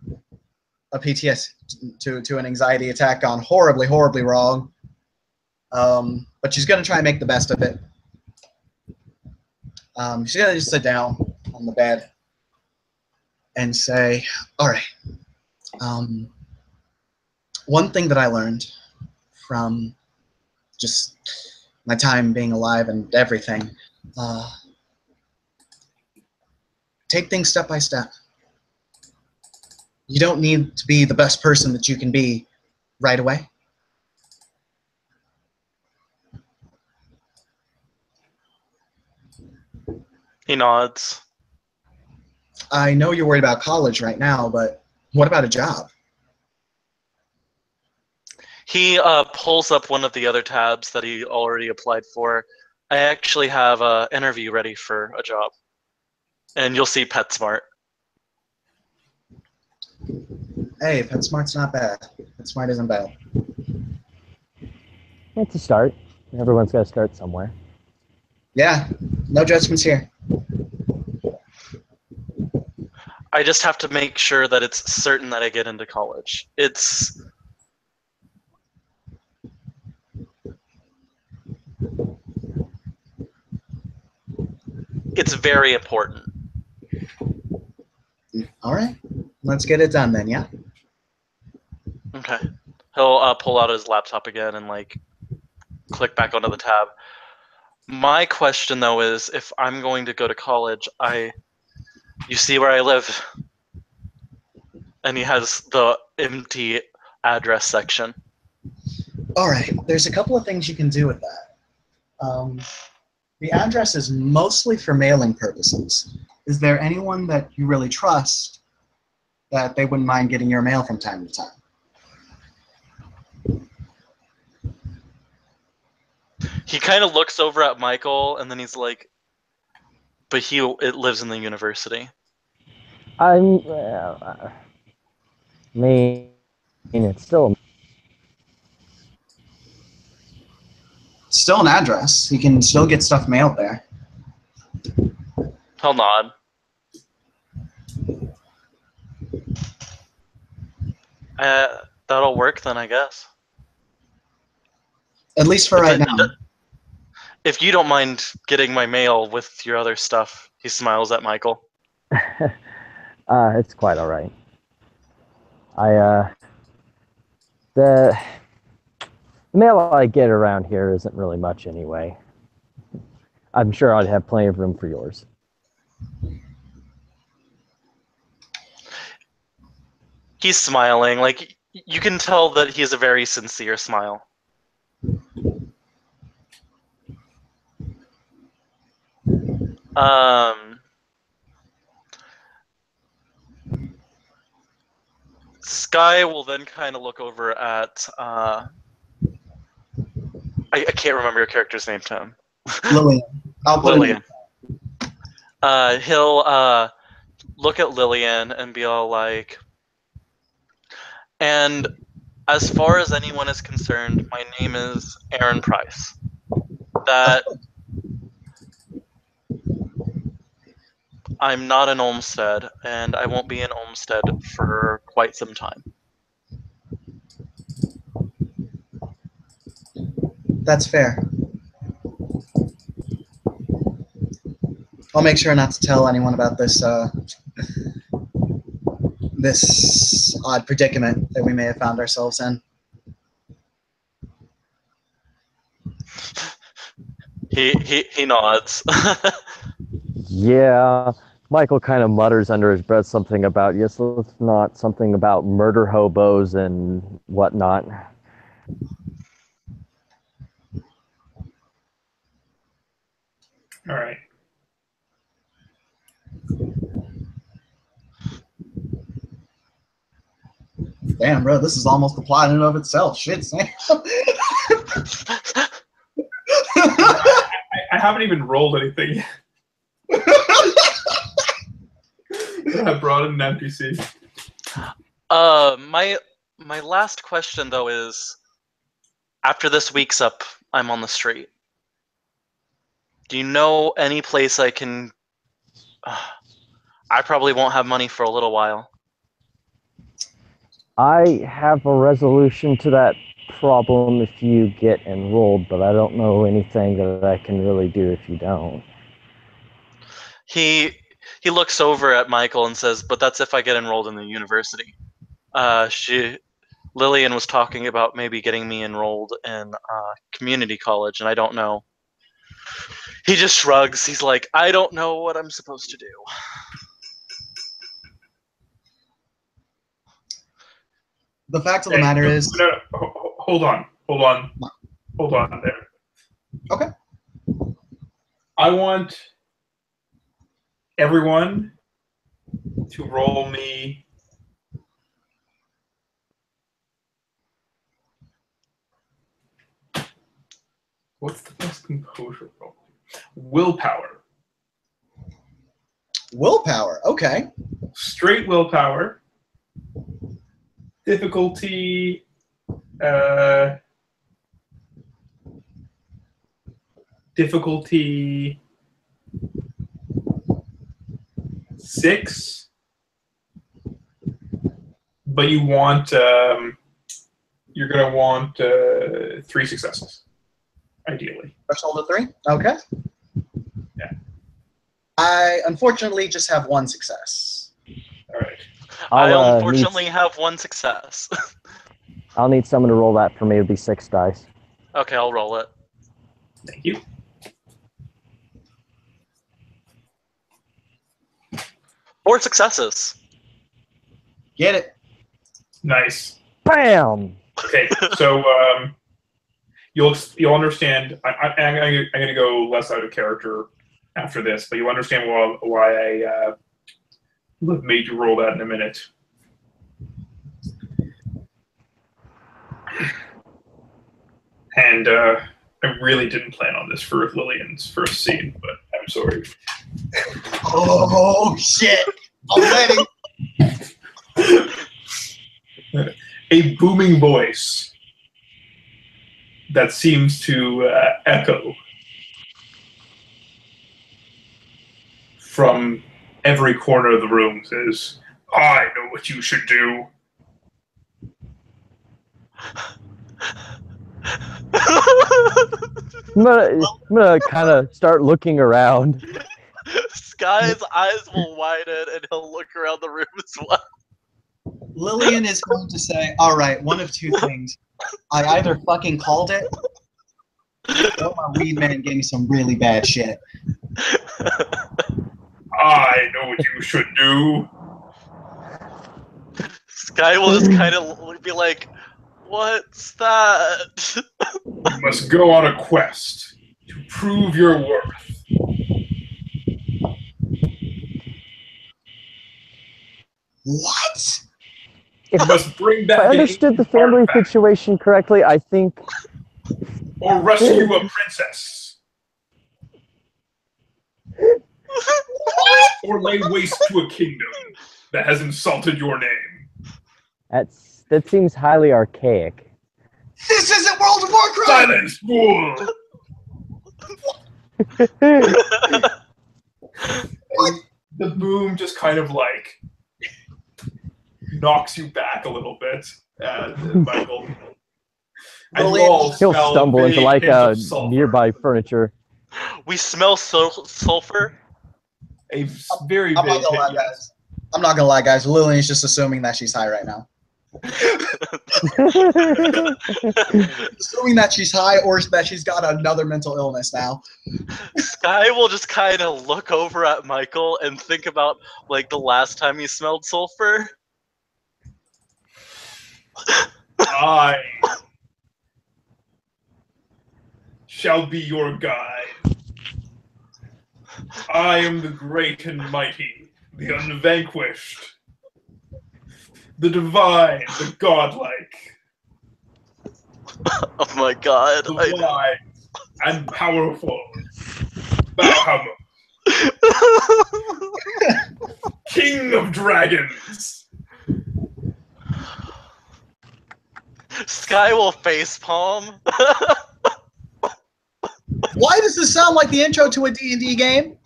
a PTS, to an anxiety attack gone horribly, horribly wrong. But she's going to try and make the best of it. She's going to just sit down on the bed and say, all right, one thing that I learned from just my time being alive and everything, take things step by step. You don't need to be the best person that you can be right away. He nods. I know you're worried about college right now, but what about a job? He pulls up one of the other tabs that he already applied for. I actually have an interview ready for a job. And you'll see PetSmart. Hey, PetSmart's not bad. PetSmart isn't bad. It's a start. Everyone's got to start somewhere. Yeah, no judgments here. I just have to make sure that it's certain that I get into college. It's very important. All right, let's get it done then, yeah? Okay. He'll pull out his laptop again and like click back onto the tab. My question though is, if I'm going to go to college, you see where I live, and he has the empty address section. All right, there's a couple of things you can do with that. The address is mostly for mailing purposes. Is there anyone that you really trust that they wouldn't mind getting your mail from time to time? He kind of looks over at Michael, and then he's like, but it lives in the university. I mean, it's still... Still an address. You can still get stuff mailed there. He'll nod. That'll work then, I guess. At least for right now. If you don't mind getting my mail with your other stuff, he smiles at Michael. It's quite all right. The mail I get around here isn't really much anyway. I'm sure I'd have plenty of room for yours. He's smiling. Like, you can tell that he has a very sincere smile. Sky will then kind of look over at I can't remember your character's name, Tim. Lillian. I'll put Lillian. He'll look at Lillian and be all like, and as far as anyone is concerned, my name is Arin Price. That I'm not in Olmsted, and I won't be in Olmsted for quite some time. That's fair. I'll make sure not to tell anyone about this this odd predicament that we may have found ourselves in. He nods. Yeah. Michael kind of mutters under his breath something about, yes, let's not, something about murder hobos and whatnot. All right. Damn, bro, this is almost the plot in and of itself. Shit, Sam. I haven't even rolled anything yet. I brought in an NPC. My last question though is, after this week's up, I'm on the street. Do you know any place I can? I probably won't have money for a little while. I have a resolution to that problem if you get enrolled, but I don't know anything that I can really do if you don't. He looks over at Michael and says, "But that's if I get enrolled in the university." Lillian was talking about maybe getting me enrolled in community college, and I don't know. He just shrugs. He's like, "I don't know what I'm supposed to do." The fact of the matter is... Hold on there. Okay. I want everyone to roll me what's the best composure roll? Willpower. Willpower, okay. Straight willpower. Difficulty difficulty 6, but you want you're gonna want 3 successes, ideally. Threshold of 3? Okay. Yeah. I unfortunately just have 1 success. All right. I unfortunately have 1 success. I'll need someone to roll that for me. It'll be 6 dice. Okay, I'll roll it. Thank you. 4 successes. Get it. Nice. Bam! Okay, so you'll understand. I'm gonna go less out of character after this, but you'll understand why I made you roll that in a minute. And I really didn't plan on this for Lillian's first scene, but I'm sorry. Oh, shit. Already. A booming voice that seems to echo from every corner of the room says, "I know what you should do." I'm gonna kind of start looking around. Sky's eyes will widen and he'll look around the room as well. Lillian is going to say, all right, one of 2 things. I either fucking called it, or my weed man gave me some really bad shit. I know what you should do. Sky will just kind of be like, "What's that?" You must go on a quest to prove your worth. What? You must bring If back I understood the family artifact, situation correctly, I think or rescue a princess, or lay waste to a kingdom that has insulted your name. that seems highly archaic. This isn't World of Warcraft! Silence, fool! The boom just kind of like knocks you back a little bit, Michael. And you all He'll smell stumble into vague like hints of sulfur. nearby furniture. We smell sulfur. A very I'm not vague gonna lie, hint. guys. I'm not gonna lie, guys. Lillian's just assuming that she's high right now. Assuming that she's high or that she's got another mental illness now. Sky will just kind of look over at Michael and think about like the last time he smelled sulfur. I shall be your guide. I am the great and mighty, the unvanquished, the divine, the godlike, Oh my god. the wise and powerful Bahamut, king of dragons. Sky will facepalm. Why does this sound like the intro to a D&D game?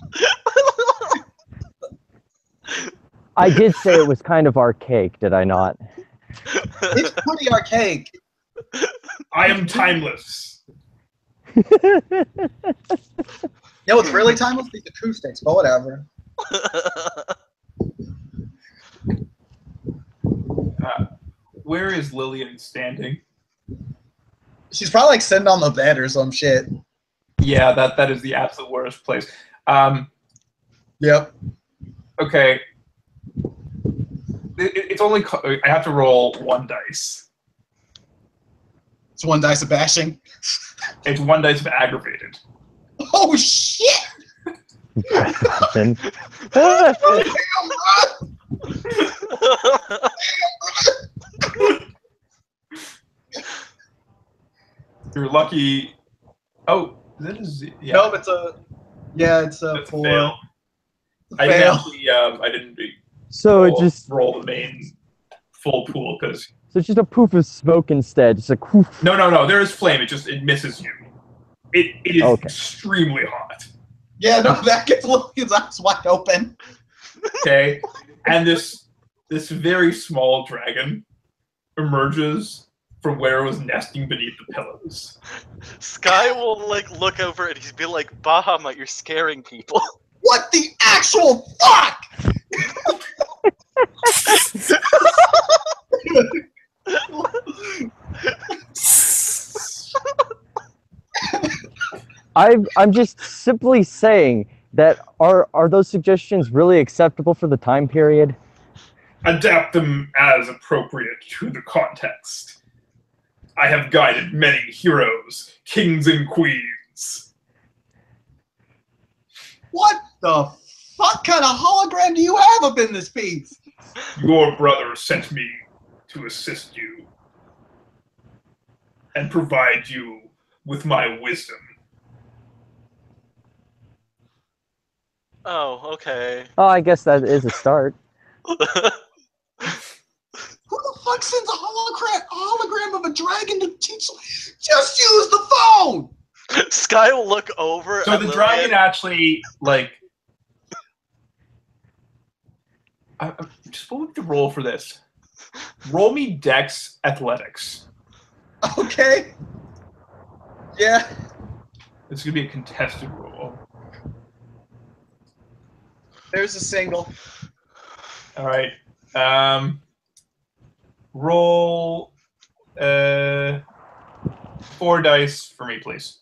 I did say it was kind of archaic, did I not? It's pretty archaic. I am timeless. You know what's really timeless? These acoustics, but whatever. Where is Lillian standing? She's probably like sitting on the bed or some shit. Yeah, that is the absolute worst place. Yep. Okay. It's only I have to roll one dice. It's one dice of bashing. It's one dice of aggravated. Oh shit! You're lucky. Oh, that is yeah. No, it's a. Yeah, it's a That's a 4. fail. It's a I didn't fail. actually. I didn't So it just roll the main full pool because so it's just a poof of smoke instead. Just like whoof. no. There is flame. It misses you. It is Okay. extremely hot. Yeah, no, that gets Lillian's eyes wide open. Okay, and this very small dragon emerges from where it was nesting beneath the pillows. Sky will like look over and he's be like, "Bahamut, you're scaring people." What the actual fuck? I'm just simply saying that are those suggestions really acceptable for the time period? Adapt them as appropriate to the context. I have guided many heroes, kings and queens. What the fuck kind of hologram do you have up in this piece? Your brother sent me to assist you and provide you with my wisdom. Oh, okay. Oh, I guess that is a start. Who the fuck sends a hologram of a dragon to teach? Just use the phone! Sky will look over So at the Lillian. dragon actually, like... just what would the roll for this? Roll me Dex Athletics. Okay. Yeah. It's going to be a contested roll. There's a single. All right. Roll 4 dice for me, please.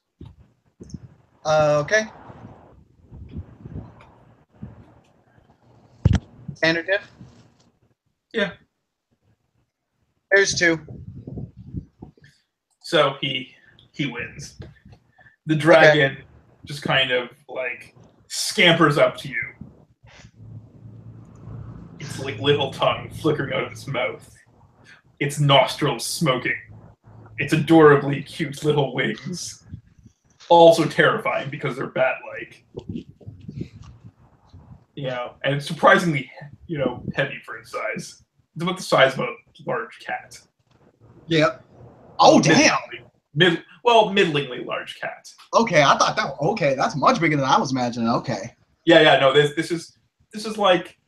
Okay. Standard diff? Yeah. There's 2. So he wins. The dragon just kind of like scampers up to you. Its like little tongue flickering out of its mouth. Its nostrils smoking. Its adorably cute little wings. Also terrifying because they're bat-like. And it's surprisingly, heavy for its size. It's about the size of a large cat. Yep. Oh, damn. Middlingly large cat. Okay, I thought that. Okay, that's much bigger than I was imagining. Okay. Yeah. No, this is like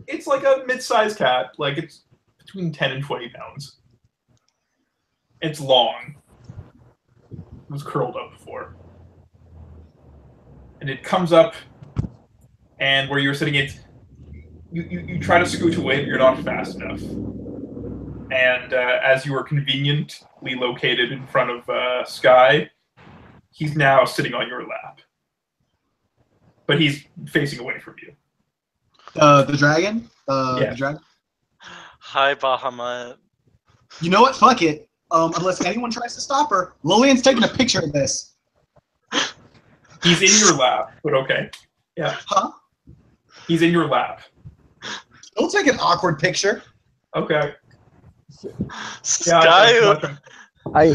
it's like a mid-sized cat. Like it's between 10 and 20 pounds. It's long. It was curled up before, and it comes up, and where you're sitting, you try to scooch away, but you're not fast enough. And as you are conveniently located in front of Sky, he's now sitting on your lap. But he's facing away from you. The dragon? Yeah. The dragon? Hi, Bahamut. You know what? Fuck it. Unless anyone tries to stop her, Lillian's taking a picture of this. He's in your lap, but okay. Yeah. Huh? He's in your lap. Don't take an awkward picture. Okay. Sky, Yeah,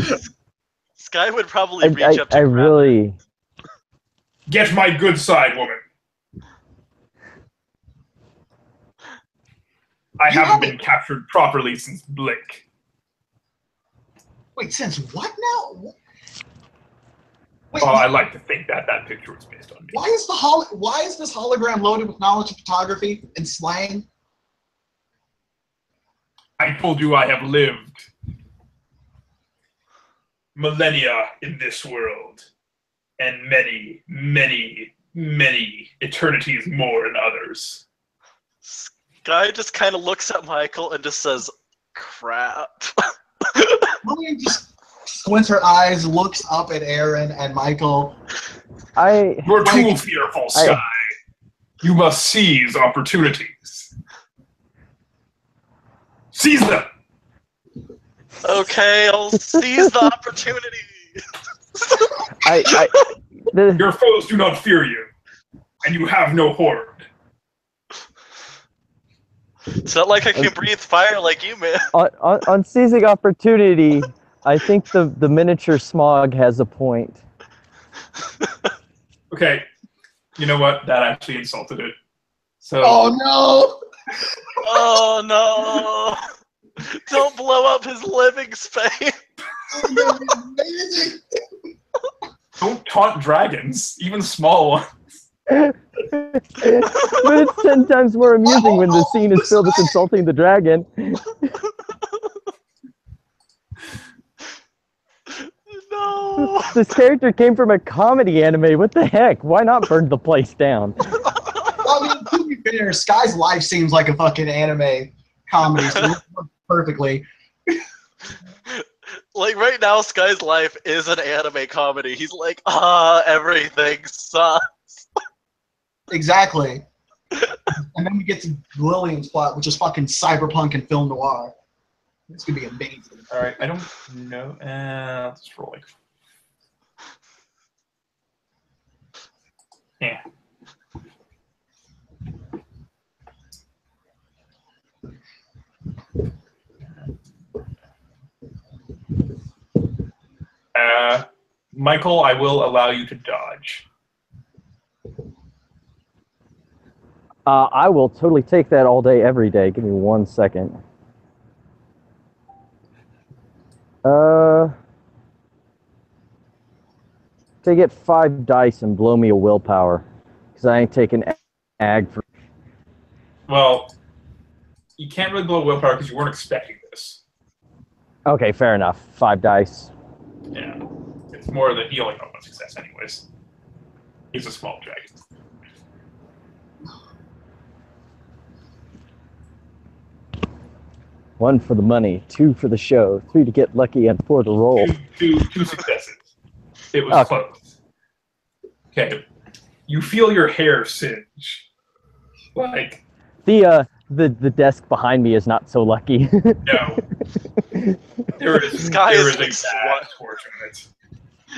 Sky would probably reach up to I grab really. Get my good side, woman. I haven't been captured properly since Blink. Wait, since what now? Wait, Oh, I like to think that picture was based on me. why is this hologram loaded with knowledge of photography and slang? I told you I have lived millennia in this world, and many, many, many eternities more in others. Sky just kind of looks at Michael and just says, crap. Lillian just squints her eyes, looks up at Arin and Michael. You're too fearful, Sky. You must seize opportunities. Seize them! Okay, I'll seize the opportunity. Your foes do not fear you, and you have no horde. It's not like I can breathe fire like you, man. On seizing opportunity, I think the miniature smog has a point. Okay, you know what? That actually insulted it. So. Oh no! Oh no! Don't blow up his living space. Don't taunt dragons, even small ones. But it's 10 times more amusing when the scene is filled with insulting the dragon. No! This character came from a comedy anime. What the heck? Why not burn the place down? I mean, to be fair, Sky's life seems like a fucking anime comedy, so it works perfectly. Like right now, Sky's life is an anime comedy. He's like, everything sucks. Exactly. And then we get to Lillian's plot, which is fucking cyberpunk and film noir. It's gonna be amazing. Alright, I don't know. Let's just roll like. Yeah. Michael, I will allow you to dodge. I will totally take that all day, every day. Give me 1 second. Take it 5 dice and blow me a willpower, because I ain't taking ag for. Well, you can't really blow willpower because you weren't expecting this. Okay, fair enough. 5 dice. Yeah. It's more than he only got one success anyways. He's a small dragon. One for the money, 2 for the show, 3 to get lucky, and 4 to roll. Two successes. It was close. Okay. You feel your hair singe. Like The the desk behind me is not so lucky. No. There is Sky there is is like a bad fortune in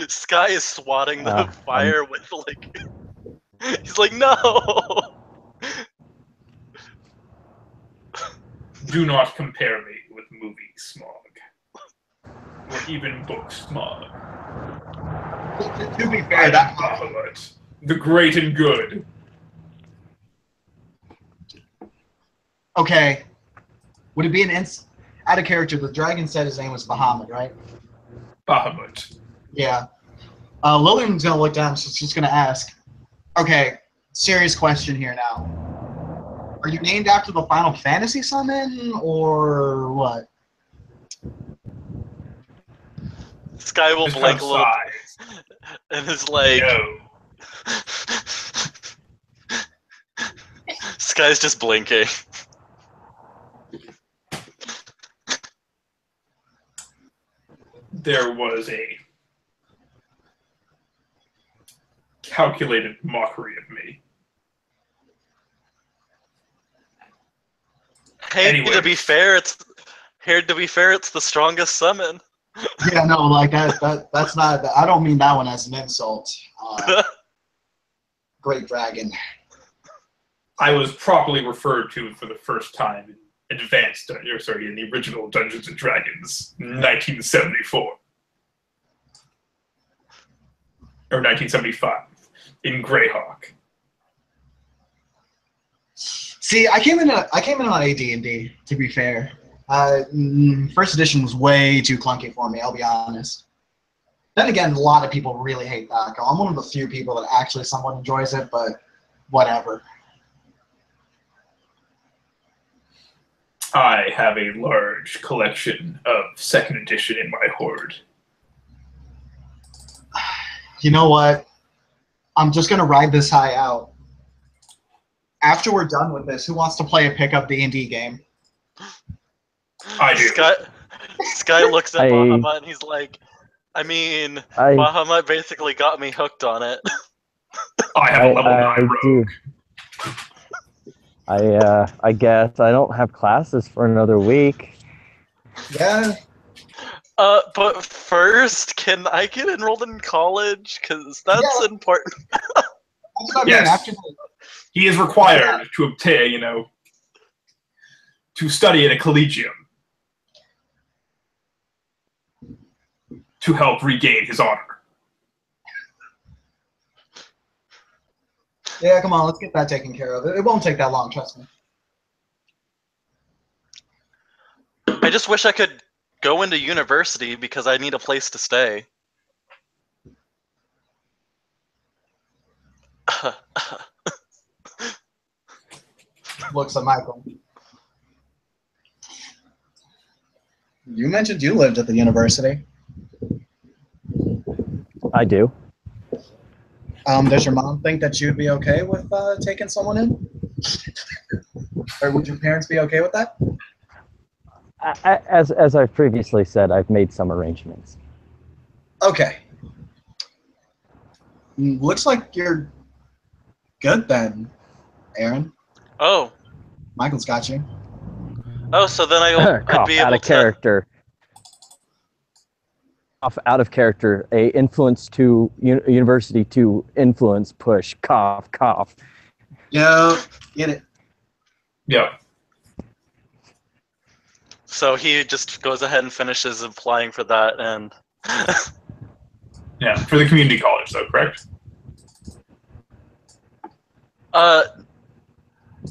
it. Sky is swatting the I'm- fire with like. He's like, no. Do not compare me with movie smog. Or even book smog. To be I fair, am that Bahamut, the great and good. okay. Would it be out of character? The dragon said his name was Bahamut, right? Bahamut. Yeah. Lillian's gonna look down, so she's gonna ask. Okay, serious question here now. Are you named after the Final Fantasy summon, or what? Sky will Just blink a little sighs. and is like. No. Sky's just blinking. There was a calculated mockery of me. Hey, Anyway. to be fair, it's the strongest summon. Yeah, no, like that's not. I don't mean that one as an insult. Great dragon. I was properly referred to for the first time in in the original Dungeons and Dragons, 1974 or 1975 in Greyhawk. See, I came in on AD&D. To be fair, first edition was way too clunky for me. I'll be honest. Then again, a lot of people really hate that. I'm one of the few people that actually somewhat enjoys it, but whatever. I have a large collection of second edition in my hoard. You know what? I'm just gonna ride this high out. After we're done with this, who wants to play a pickup D&D game? I do. Sky looks at Bahamut and he's like, I mean, Bahamut basically got me hooked on it. I have a level 9 rogue. I guess I don't have classes for another week. Yeah. But first, can I get enrolled in college? Because that's important. That's what I mean. Yes. After He is required to obtain, to study at a collegium to help regain his honor. Yeah, come on, let's get that taken care of. It won't take that long, trust me. I just wish I could go into university because I need a place to stay. Looks at Michael. You mentioned you lived at the university. I do. Does your mom think that you'd be okay with taking someone in? Or would your parents be okay with that? As I've previously said, I've made some arrangements. Okay. Looks like you're good then, Aaron. Oh. Michael's got you. Oh, so then I'd be able out of character. Out of character. A influence to university to influence push. Cough, cough. Yeah, get it. Yeah. So he just goes ahead and finishes applying for that, and Yeah, for the community college, though, correct?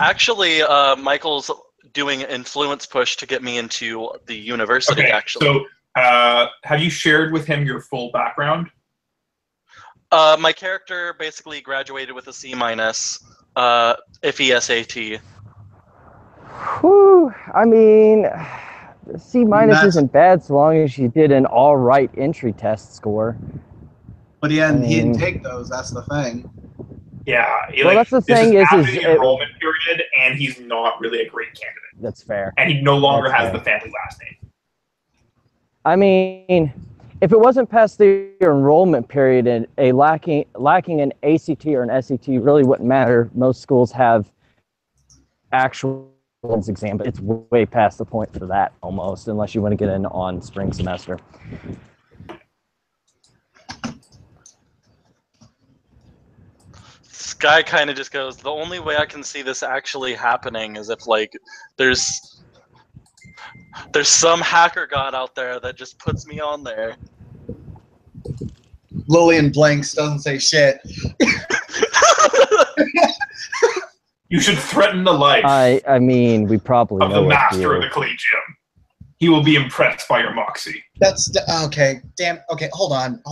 Actually, Michael's doing an influence push to get me into the university. Okay, actually, so have you shared with him your full background? my character basically graduated with a C-, iffy SAT. Whew, I mean, C- That's- isn't bad so long as you did an all right entry test score. But he didn't take those, that's the thing. Yeah. Well, that's the thing this is after the enrollment period, and he's not really a great candidate. That's fair. And he no longer That's has fair. the family last name. I mean, if it wasn't past the enrollment period and a lacking an ACT or an SAT really wouldn't matter. Most schools have actual Mcdonald's exam, but it's way past the point for that almost, unless you want to get in on spring semester. Sky kind of just goes, the only way I can see this actually happening is if, like, there's some hacker god out there that just puts me on there. Lillian blanks, doesn't say shit. You should threaten the life I mean, we probably of know the what master of to the Collegium. He will be impressed by your moxie. That's okay. Damn. Okay, hold on.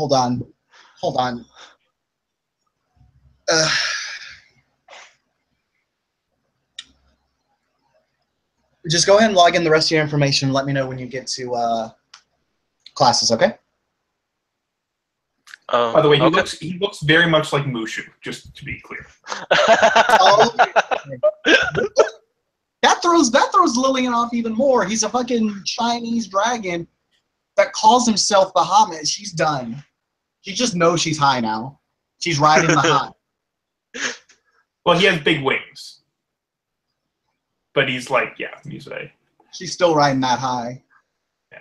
Just go ahead and log in the rest of your information. Let me know when you get to classes, okay? By the way, okay. he looks very much like Mushu, just to be clear. Oh, that throws Lillian off even more. He's a fucking Chinese dragon that calls himself Bahamut. She's done. She just knows she's high now. She's riding the high. Well, he has big wings. But he's like, yeah, he's a... She's still riding that high. Yeah.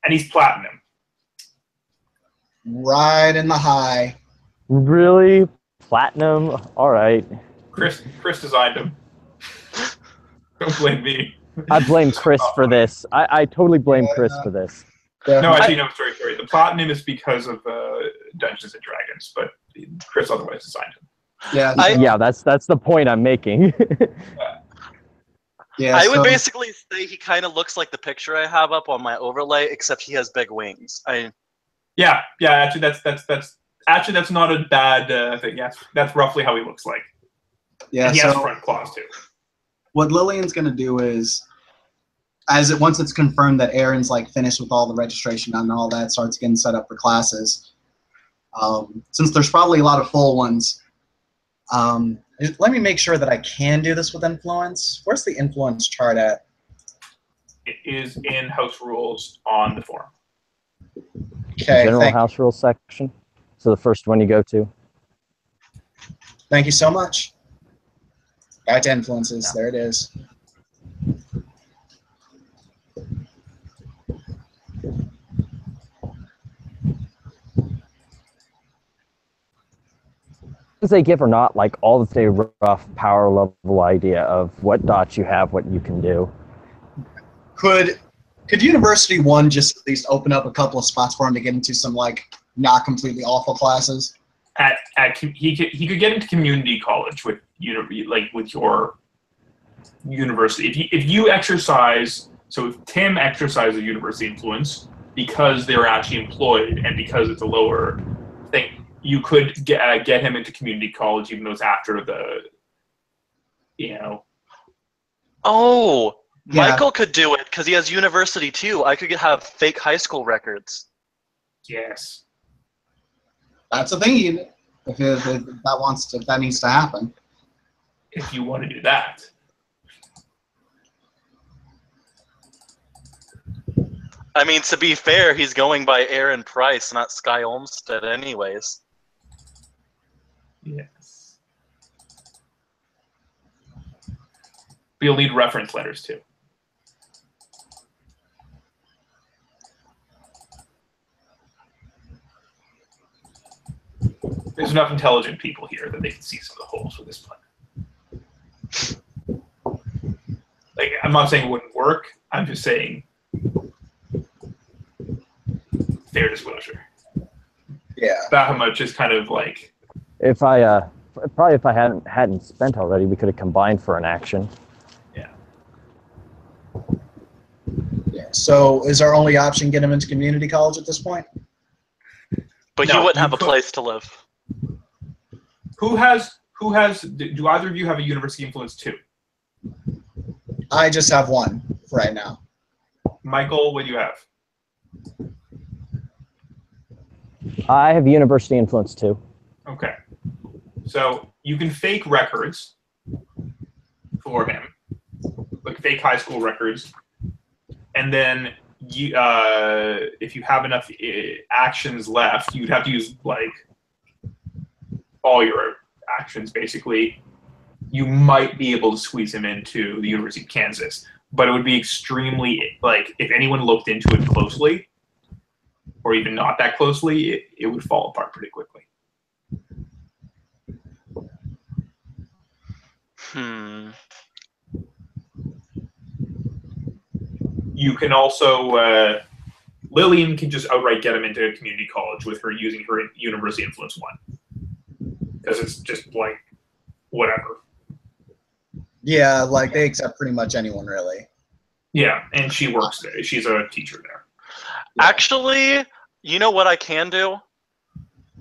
And he's platinum. Riding the high. Really? Platinum? All right. Chris designed him. Don't blame me. I blame Chris for this. I totally blame Chris for this. Yeah. No, actually, no, sorry. The platinum is because of Dungeons and Dragons, but Chris otherwise designed him. Yeah. Yeah, that's the point I'm making. Yeah. I would basically say he kind of looks like the picture I have up on my overlay, except he has big wings. Yeah. Actually, that's not a bad thing. Yeah, that's roughly how he looks like. Yeah. And he has front claws too. What Lillian's gonna do is, once it's confirmed that Aaron's like finished with all the registration and all that, starts getting set up for classes. Since there's probably a lot of full ones, let me make sure that I can do this with influence. Where's the influence chart at? It is in house rules on the forum. Okay. General house rules section. So the first one you go to. Thank you so much. Back to influences. There it is. As they give or not, like all of the rough power level idea of what dots you have, what you can do. Could University 1 just at least open up a couple of spots for him to get into some like not completely awful classes? He could get into community college with your university. If you exercise, so if Tim exercises university influence because they're actually employed and because it's a lower thing, you could get him into community college even though it's after the, Oh, Yeah. Michael could do it because he has university too. I could have fake high school records. Yes. That's a thing. If that needs to happen. If you want to do that. I mean, to be fair, he's going by Arin Price, not Sky Olmsted anyways. Yes. But you'll need reference letters too. There's enough intelligent people here that they can see some of the holes with this plan. Like, I'm not saying it wouldn't work. I'm just saying fair disclosure. Yeah. About how much is kind of like. If I hadn't spent already, we could have combined for an action. Yeah. Yeah. So is our only option get him into community college at this point? But No, he wouldn't you have a could- place to live. Who has? Do either of you have a university influence too? I just have one right now. Michael, what do you have? I have university influence too. Okay. So you can fake records for him, like fake high school records, and then you, if you have enough actions left, you'd have to use like all your actions basically you might be able to squeeze him into the University of Kansas. But it would be extremely, like, if anyone looked into it closely, or even not that closely, it would fall apart pretty quickly. You can also, Lillian can just outright get him into a community college with her using her University Influence 1. Because it's just, like, whatever. Yeah, like, they accept pretty much anyone, really. Yeah, and she works there. She's a teacher there. Actually, you know what I can do?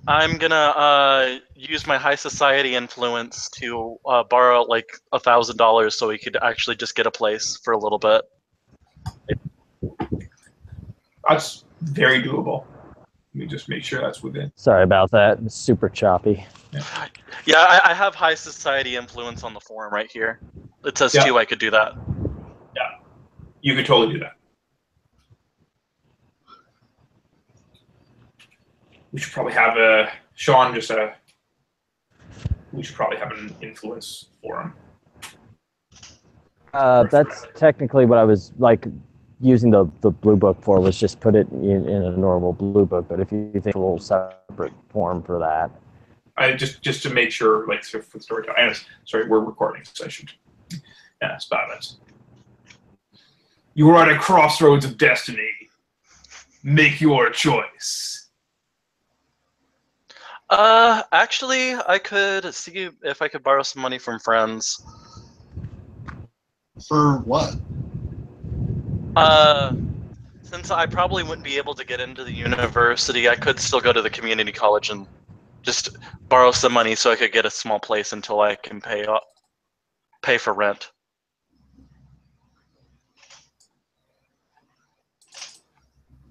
I'm gonna use my high society influence to borrow like $1,000 so we could actually just get a place for a little bit. That's very doable. Let me just make sure that's within. Sorry about that. It's super choppy. Yeah, I have high society influence on the form right here. It says 2. I could do that. Yeah, you could totally do that. We should probably have Sean we should probably have an influence for him. That's technically what I was like using the blue book for, was just put it in a normal blue book. But if you think a little separate form for that, I just to make sure, like, for the story time. Sorry, we're recording, so I should. Yeah, it's about it. You are at a crossroads of destiny. Make your choice. Actually, I could see if I could borrow some money from friends. For what? Since I probably wouldn't be able to get into the university, I could still go to the community college and just borrow some money so I could get a small place until I can pay for rent.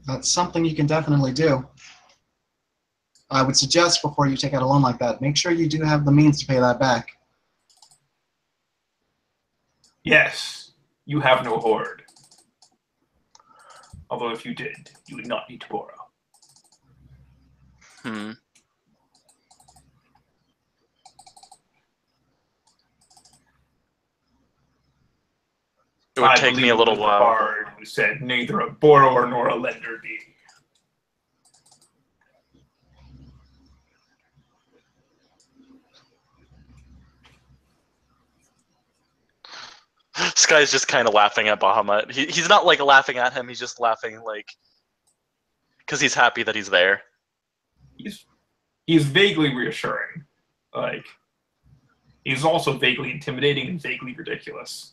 That's something you can definitely do. I would suggest before you take out a loan like that, make sure you do have the means to pay that back. Yes, you have no hoard. Although if you did, you would not need to borrow. It would take me a little while. Bard who said, "Neither a borrower nor a lender be." Sky's just kind of laughing at Bahamut. He's not like laughing at him. He's just laughing like because he's happy that he's there. He's vaguely reassuring. Like, he's also vaguely intimidating and vaguely ridiculous.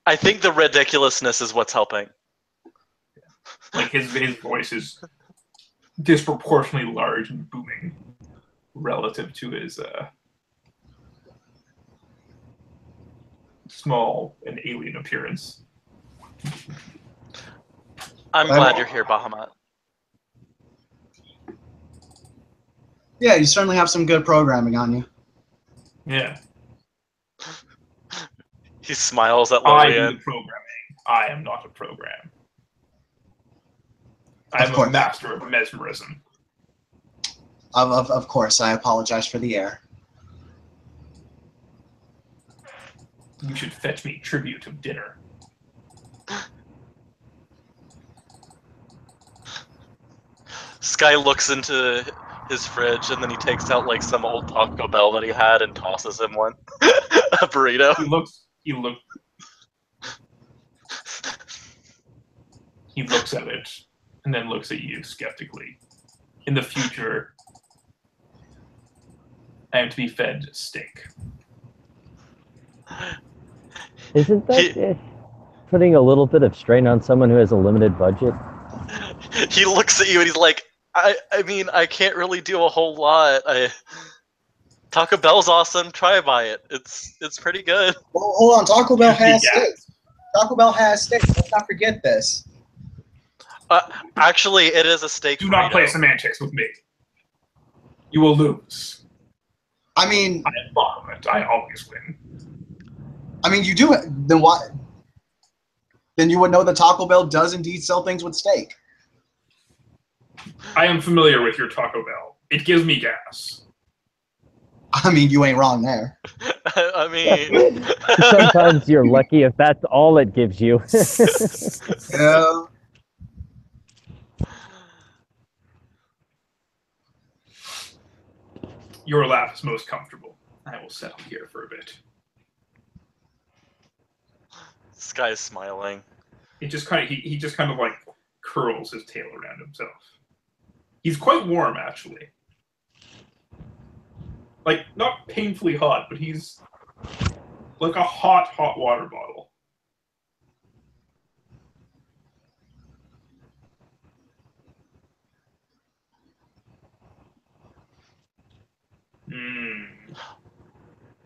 I think the ridiculousness is what's helping. Like, his voice is disproportionately large and booming relative to his small and alien appearance. I'm glad you're here, Bahamut. Yeah, you certainly have some good programming on you. Yeah. He smiles at I Lillian. do the programming. I am not a program. I'm a master of mesmerism. Of course, I apologize for the error. You should fetch me tribute of dinner. Sky looks into his fridge and then he takes out like some old Taco Bell that he had and tosses him one. A burrito. He looks at it and then looks at you skeptically. In the future, I am to be fed steak. Isn't that putting a little bit of strain on someone who has a limited budget? He looks at you and he's like, I mean, I can't really do a whole lot. Taco Bell's awesome. Try buy it. It's pretty good. Well, hold on. Taco Bell has steak. Taco Bell has steak. Let's not forget this. Actually, it is a steak. Do not play semantics with me. You will lose. I mean, I am Bahamut. I always win. I mean, you do. Then why? Then you would know that Taco Bell does indeed sell things with steak. I am familiar with your Taco Bell. It gives me gas. I mean, you ain't wrong there. I mean, Sometimes you're lucky if that's all it gives you. Yeah. Your laugh is most comfortable. I will settle here for a bit. Sky's smiling. It just kind of he just kind of like curls his tail around himself. He's quite warm, actually. Like, not painfully hot, but he's like a hot water bottle.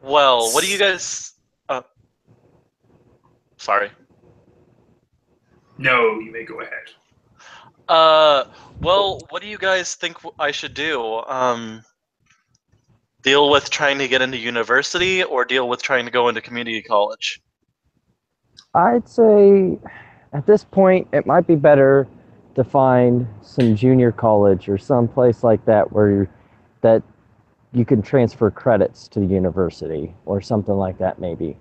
Well, what do you guys? Sorry. No, you may go ahead. Well, what do you guys think I should do? Deal with trying to get into university or deal with trying to go into community college? I'd say at this point, it might be better to find some junior college or some place like that where that you can transfer credits to the university or something like that, maybe.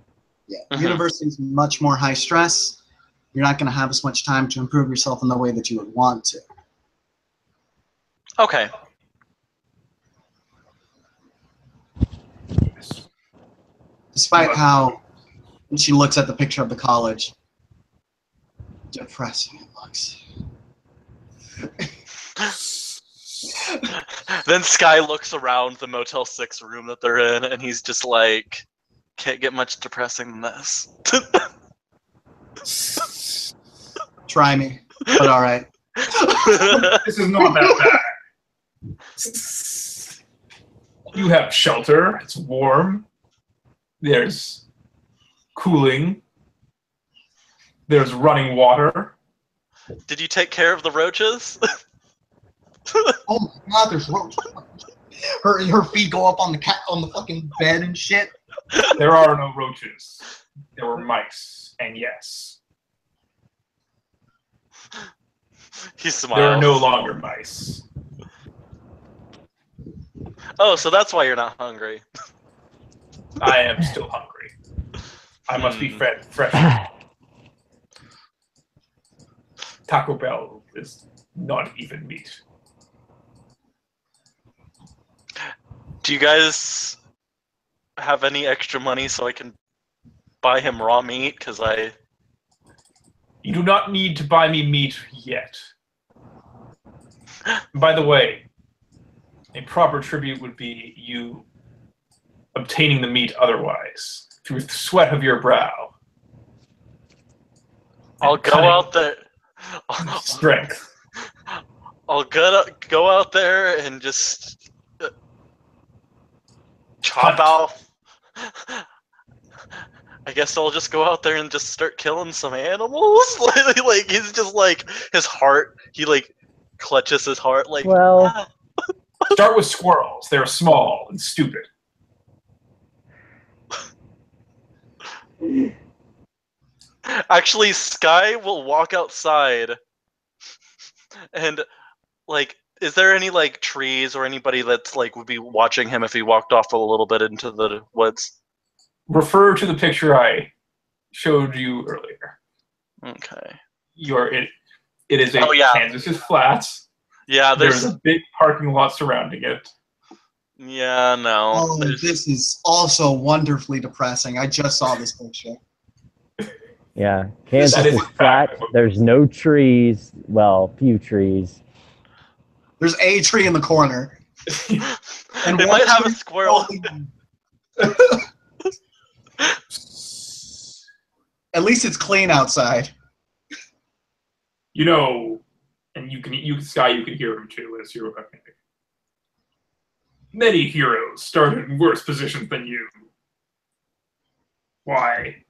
Yeah, university is much more high stress. You're not going to have as much time to improve yourself in the way that you would want to. Okay. Despite how, when she looks at the picture of the college, depressing it looks. Then Sky looks around the Motel 6 room that they're in, and he's just like, can't get much depressing than this. Try me, but all right. This is not that bad. You have shelter. It's warm. There's cooling. There's running water. Did you take care of the roaches? Oh my God, there's roaches. Her feet go up on the fucking bed and shit. There are no roaches. There were mice, and yes, He smiles. there are no longer mice. Oh, so that's why you're not hungry. I am still hungry. I must be fresh. Taco Bell is not even meat. Do you guys have any extra money so I can buy him raw meat? Because You do not need to buy me meat yet. By the way, a proper tribute would be you obtaining the meat otherwise, through the sweat of your brow. I'll go out there. Strength. I'll go out there and just chop off. I guess I'll just go out there and just start killing some animals. Like he's just like his heart. He like clutches his heart. Like, well, ah. Start with squirrels. They're small and stupid. Actually, Sky will walk outside, and like, is there any like trees or anybody that's like would be watching him if he walked off a little bit into the woods? Refer to the picture I showed you earlier. Okay. It is a Kansas is flat. Yeah, there's a big parking lot surrounding it. Yeah, no. Oh, this is also wonderfully depressing. I just saw this picture. Yeah, Kansas is flat. There's no trees. Well, few trees. There's a tree in the corner. And they might have a squirrel. At least it's clean outside. You know, and Sky, you can hear him too as you're okay. Many heroes started in worse positions than you. Why?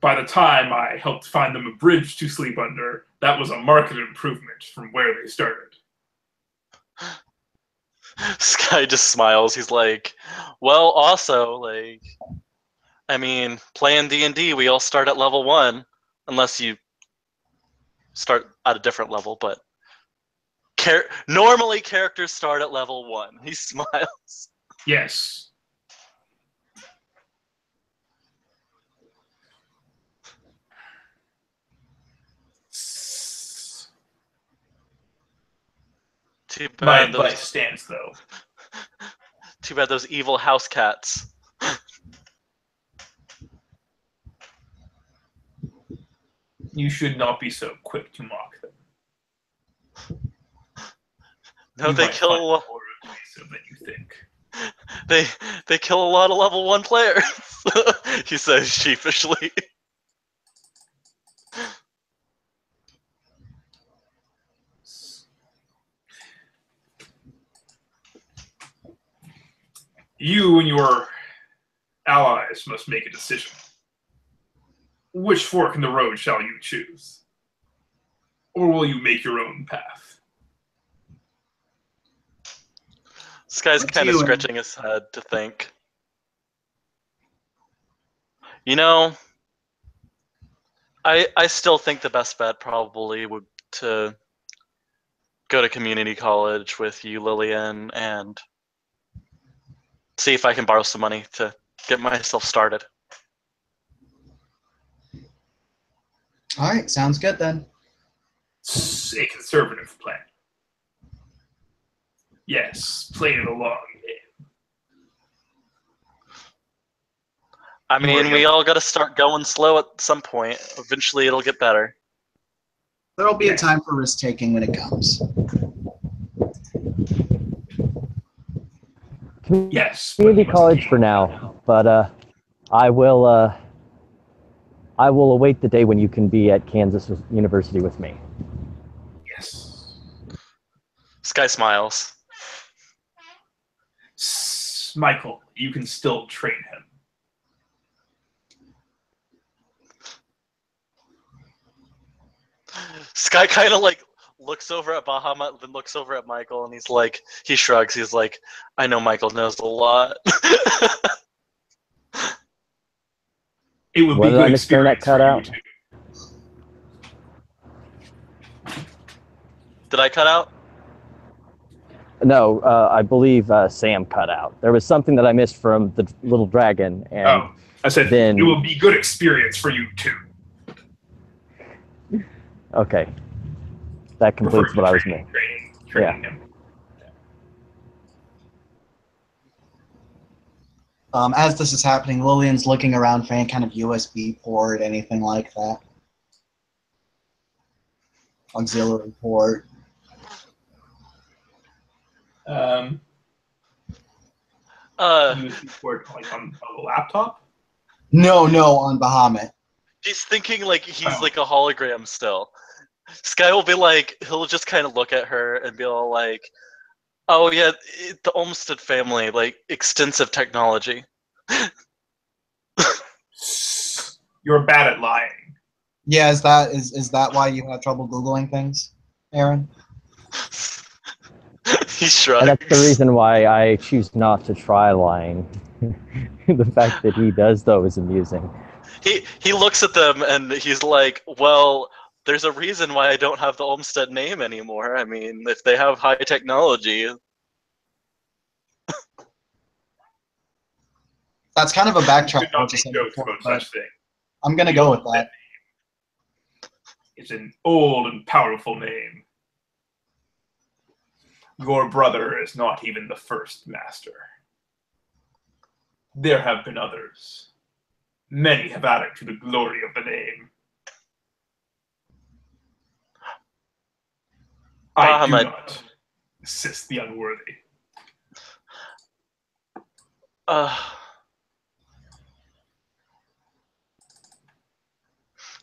By the time I helped find them a bridge to sleep under, that was a marked improvement from where they started. Sky just smiles. He's like, well, also, like, I mean, playing D&D, we all start at level 1, unless you start at a different level, but normally characters start at level 1. He smiles. Yes. Too My bad advice those. stands, though. Too bad those evil house cats. You should not be so quick to mock them. No, You they might kill. find them more evasive than you think. They kill a lot of level 1 players. He says sheepishly. You and your allies must make a decision. Which fork in the road shall you choose? Or will you make your own path? This guy's Up to kind of you, scratching his head to think. You know, I still think the best bet probably would to go to community college with you, Lillian, and see if I can borrow some money to get myself started. All right, sounds good then. It's a conservative plan. Yes, playing a long game. I mean, we all got to start going slow at some point. Eventually, it'll get better. There'll be Yeah. a time for risk taking when it comes. Yes. but Community you must college keep- for now, but I will await the day when you can be at Kansas University with me. Yes. Sky smiles. Michael, you can still train him. Sky kind of like looks over at Bahamut, then looks over at Michael, and he's like, he shrugs. He's like, I know Michael knows a lot. It would What be did I good miss during that experience for you cutout? too. Did I cut out? No, I believe Sam cut out. There was something that I missed from the little dragon, and Oh, I said then it will be good experience for you too. okay, that completes what I was missing. Training him. As this is happening, Lillian's looking around for any kind of USB port, anything like that. Auxiliary port. USB port like on the laptop. No, on Bahamut. He's thinking like he's Oh. like a hologram still. Sky will be like, he'll just kind of look at her and be all like, oh yeah, the Olmsted family, like extensive technology. You're bad at lying. Yeah, is that why you have trouble Googling things, Aaron? He shrugs. And that's the reason why I choose not to try lying. The fact that he does, though, is amusing. He looks at them and he's like, well, there's a reason why I don't have the Olmsted name anymore. I mean, if they have high technology. That's kind of a You backtrack. should not what you make said jokes before, about but such thing. I'm gonna go with that. It's an old and powerful name. Your brother is not even the first master. There have been others. Many have added to the glory of the name. I do Bahamut. not assist the unworthy.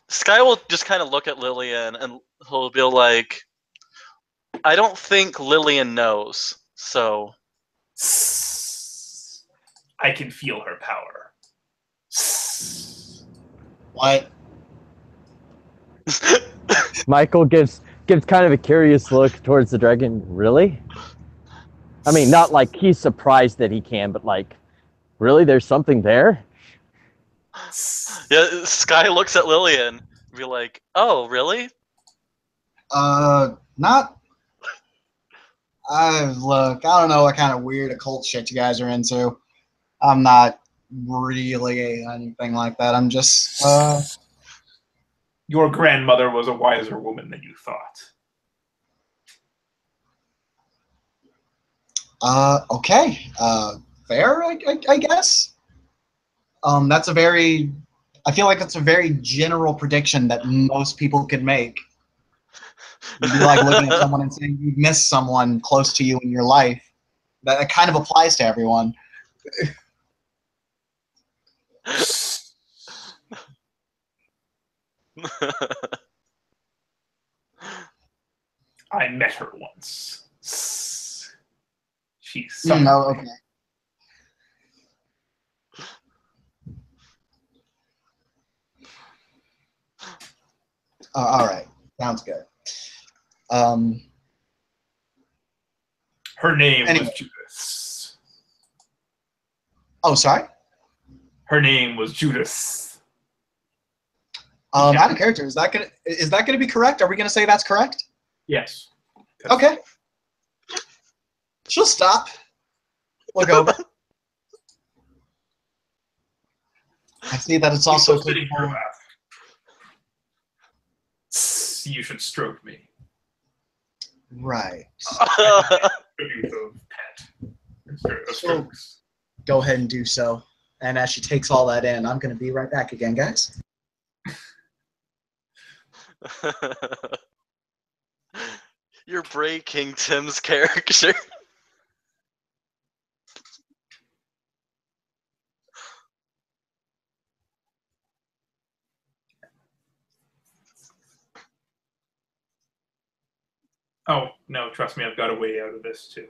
Sky will just kind of look at Lillian and he'll be like, I don't think Lillian knows, so. I can feel her power. What? Michael gives kind of a curious look towards the dragon. Really? I mean, not like he's surprised that he can, but like, really? There's something there? Yeah, Sky looks at Lillian and be like, oh, really? Not. Look, I don't know what kind of weird occult shit you guys are into. I'm not really anything like that. I'm just, Your grandmother was a wiser woman than you thought. Okay. Fair, I guess. That's a very. I feel like that's a very general prediction that most people could make. It'd be like looking at someone and saying you miss someone close to you in your life. That kind of applies to everyone. I met her once. She summoned No, me. okay. All right. Sounds good. Her name Anyway. was Judas. Oh, sorry. Her name was Judas. Out of character, is that gonna be correct? Are we gonna say that's correct? Yes. Okay. She'll stop. Look over. I see that it's also sitting in your capable. lap. You should stroke me. Right. Pet. Go ahead and do so. And as she takes all that in, I'm gonna be right back again, guys. You're breaking Tim's character. Oh, no, trust me, I've got a way out of this, too.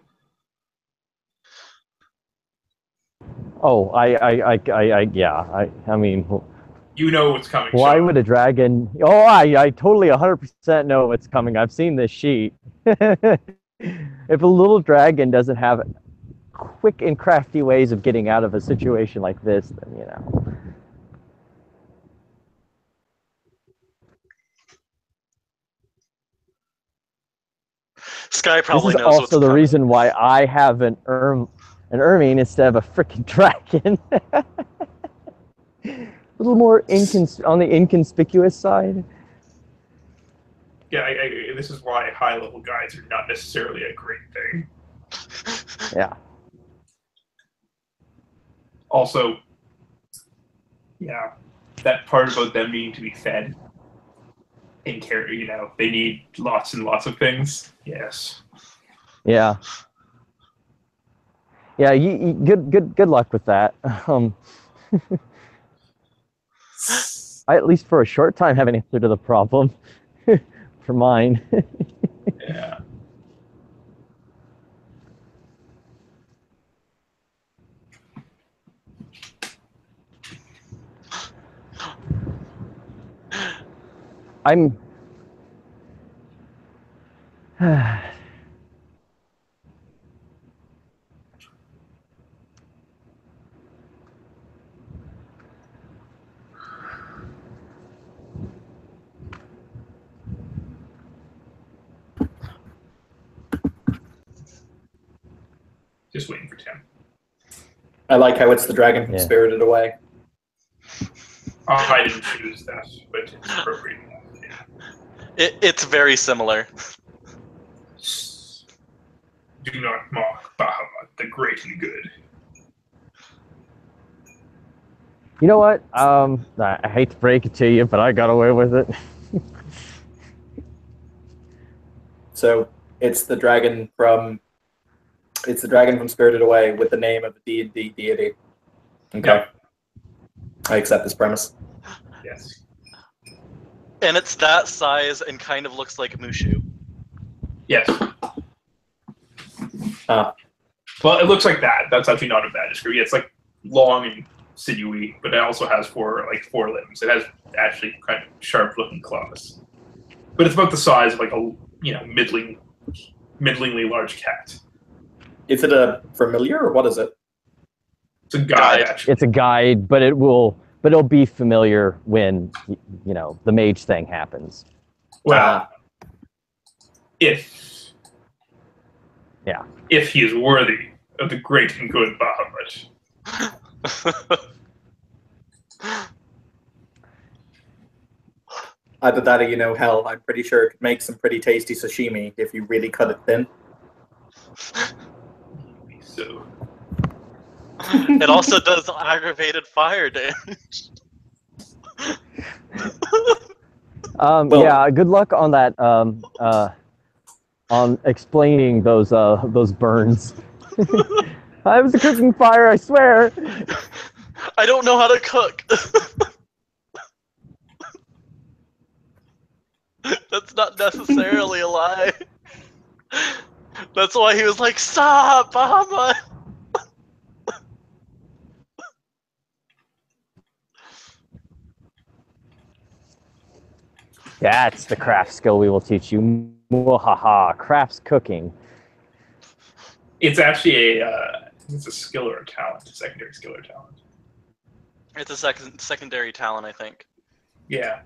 Oh, I mean, You know what's coming, why Sean. would a dragon? Oh, I totally 100% know what's coming. I've seen this sheet. If a little dragon doesn't have quick and crafty ways of getting out of a situation like this, then, you know. Sky probably This is knows what's also the coming. reason why I have an Ermine instead of a freaking dragon. A little more on the inconspicuous side. Yeah, this is why high-level guides are not necessarily a great thing. Yeah. Also, yeah, that part about them needing to be fed and care, you know, they need lots and lots of things. Yes. Yeah. Yeah. Good luck with that. I, at least for a short time, have an answer to the problem for mine. Yeah. I'm. Just waiting for Tim. I like how it's the dragon from Yeah. Spirited Away. I didn't choose that, but it's appropriate. It's very similar. Do not mock Bahamut, the great and good. You know what? I hate to break it to you, but I got away with it. So it's the dragon from Spirited Away with the name of the D&D deity. Okay. Yep. I accept this premise. Yes. And it's that size and kind of looks like Mushu. Yes. Well, it looks like that. That's actually not a bad description. It's like long and sinewy, but it also has four limbs. It has actually kind of sharp-looking claws. But it's about the size of like a middlingly large cat. Is it a familiar or what is it? It's a guide, actually. It's a guide, but it'll be familiar when the mage thing happens. Well, if he is worthy of the great and good Bahamut. Either that or hell, I'm pretty sure it could make some pretty tasty sashimi if you really cut it thin. So It also does aggravated fire damage. Well- Yeah, good luck on that. On explaining those burns. I was a cooking fire, I swear. I don't know how to cook. That's not necessarily a lie. That's why he was like, "Stop, Bahama." That's the craft skill we will teach you. Mwahaha, crafts cooking. it's actually it's a skill or a talent, a secondary skill or talent. It's a secondary talent, I think. Yeah.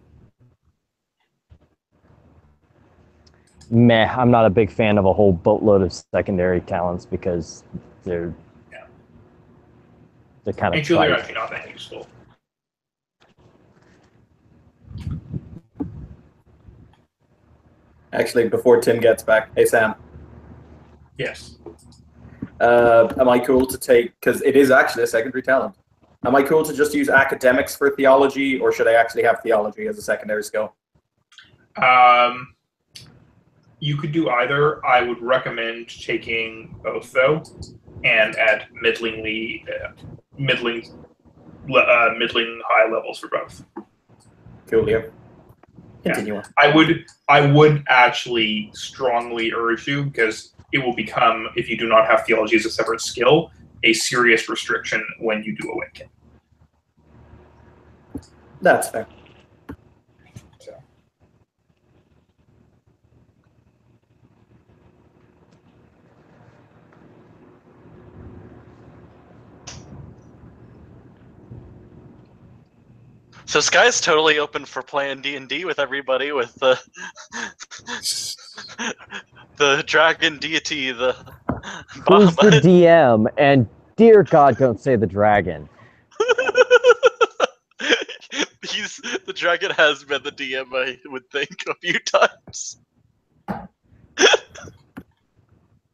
Meh, I'm not a big fan of a whole boatload of secondary talents because they're kind of Actually, they're trite. actually not that useful. Actually, before Tim gets back, hey Sam, Yes. am I cool to take, because it is actually a secondary talent, am I cool to just use academics for theology, or should I actually have theology as a secondary skill? You could do either. I would recommend taking both though, and at middling high levels for both. Cool, yeah. Yeah. Continue on. I would actually strongly urge you, because it will become, if you do not have theology as a separate skill, a serious restriction when you do awaken. That's fair. So. So Sky's totally open for playing D&D with everybody with the the dragon deity, the Who's the Bahamut. DM? And dear God, don't say the dragon. The dragon has been the DM, I would think, a few times.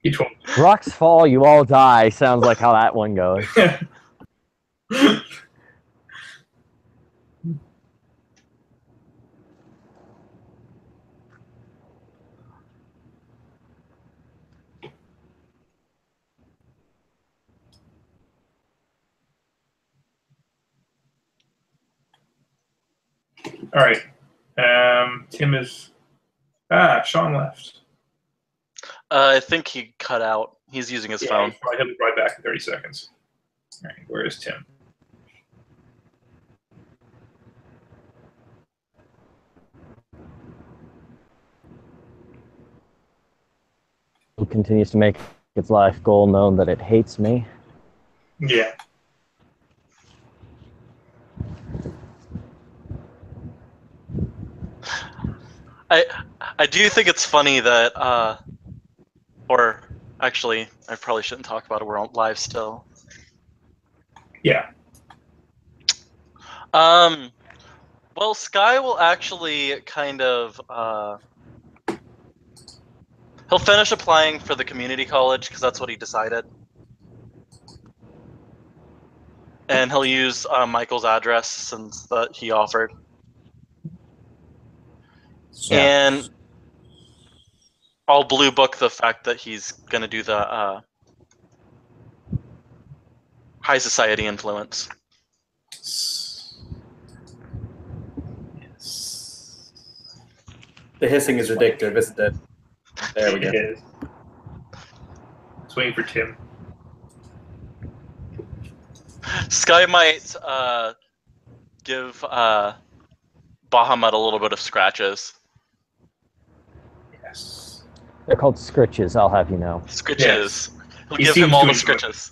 He told Rocks fall, you all die. Sounds like how that one goes. All right. Tim is. Sean left. I think he cut out. He's using his phone. He'll be right back in 30 seconds. All right. Where is Tim? It continues to make its life goal known that it hates me. Yeah. I do think it's funny that, or actually, I probably shouldn't talk about it. We're on live still. Yeah. Well, Sky will actually kind of, he'll finish applying for the community college because that's what he decided. And he'll use Michael's address since that he offered. Yeah. And I'll blue book the fact that he's going to do the high society influence. The hissing is addictive, isn't it? There we go. It is. Just waiting for Tim. Sky might give Bahamut a little bit of scratches. Yes. They're called scritches, I'll have you know. Scritches. Yes. He'll He give seems him all to the enjoy it. scritches.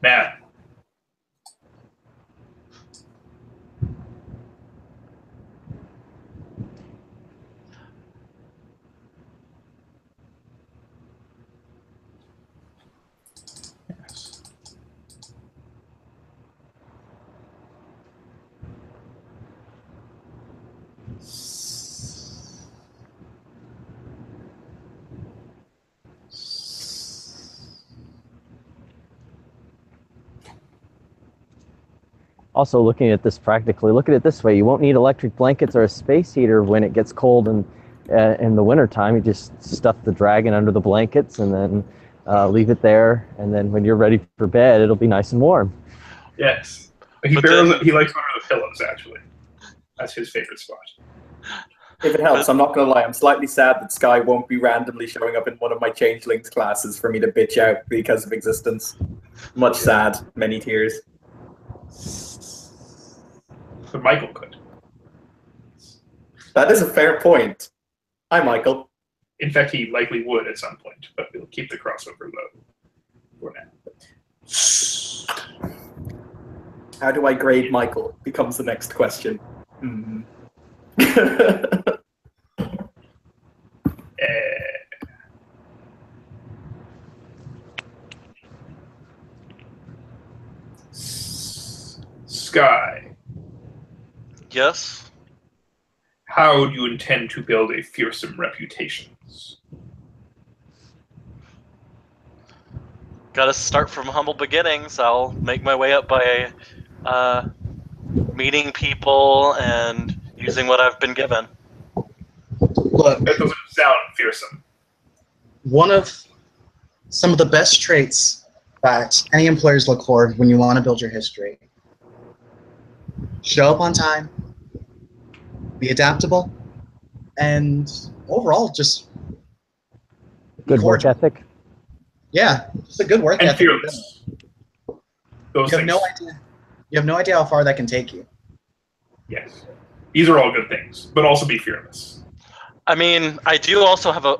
Matt. Yes. Also, looking at this practically, look at it this way: you won't need electric blankets or a space heater when it gets cold in the wintertime. You just stuff the dragon under the blankets and then leave it there, and then when you're ready for bed, it'll be nice and warm. Yes. He But barrels then- it. He likes under the pillows, actually. That's his favorite spot. If it helps, I'm not going to lie. I'm slightly sad that Sky won't be randomly showing up in one of my Changelings classes for me to bitch out because of existence. Much sad. Many tears. But Michael could. That is a fair point. Hi, Michael. In fact, he likely would at some point, but we'll keep the crossover low for now. How do I grade Michael? Becomes the next question. Hmm. Sky, Yes. how do you intend to build a fearsome reputation? Gotta start from humble beginnings. I'll make my way up by meeting people and using what I've been given. Look, That doesn't sound fearsome. one of some of the best traits that any employers look for when you want to build your history: show up on time, be adaptable, and overall just be Good work cordial. ethic. Yeah, just a good work And ethic. fearless. Those You have things. no idea. You have no idea how far that can take you. Yes. These are all good things, but also be fearless. I mean, I do also have a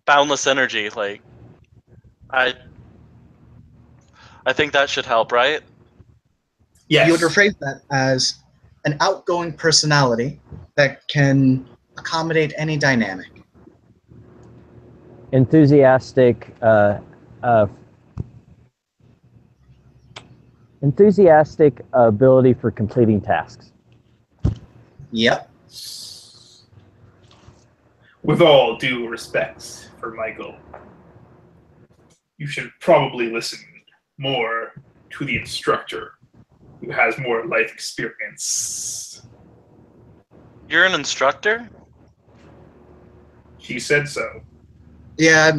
boundless energy. Like, I think that should help, right? Yes. You would rephrase that as an outgoing personality that can accommodate any dynamic. Enthusiastic ability for completing tasks. Yep. With all due respect for Michael, you should probably listen more to the instructor who has more life experience. You're an instructor? She said so. Yeah.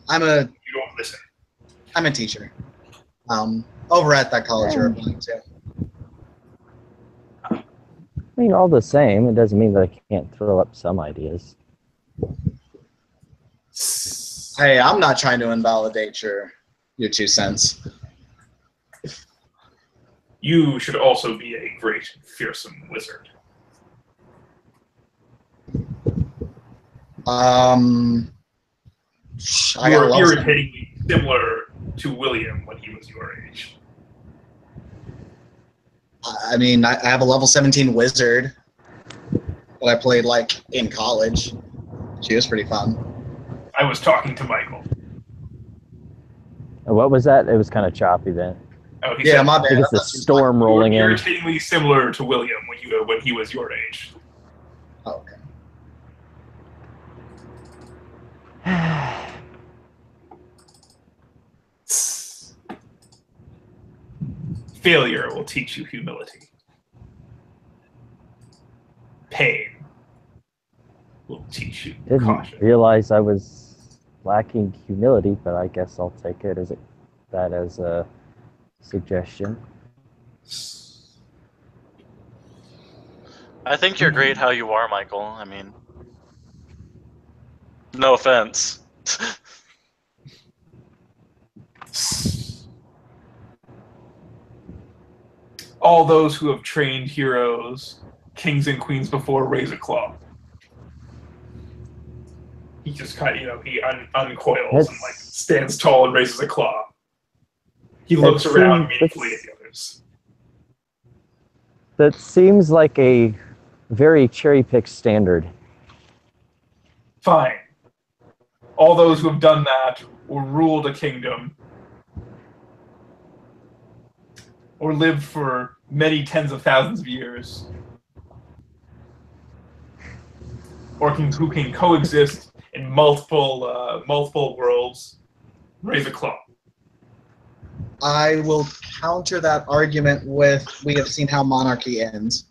I'm a You don't listen. teacher. Over at that college you're applying to. I mean, all the same, it doesn't mean that I can't throw up some ideas. Hey, I'm not trying to invalidate your 2 cents. You should also be a great, fearsome wizard. I You got are a level 7. irritatingly similar to William when he was your age. I mean, I have a level 17 wizard that I played like in college. She was pretty fun. I was talking to Michael. And what was that? It was kind of choppy then. Oh, he Yeah, said, my I bad. think it's the I thought she was storm you were rolling in. irritatingly similar to William when he was your age. Oh, okay. Failure will teach you humility. Pain will teach you Didn't caution. realize I was lacking humility, but I guess I'll take it as a suggestion. I think you're great how you are, Michael. I mean, no offense. All those who have trained heroes, kings and queens before, raise a claw. He just kind of, he uncoils and like stands tall and raises a claw. He looks around meaningfully at the others. That seems like a very cherry-picked standard. Fine. All those who have done that or ruled a kingdom or lived for many tens of thousands of years, or who can coexist in multiple worlds, raise a claw. I will counter that argument with we have seen how monarchy ends.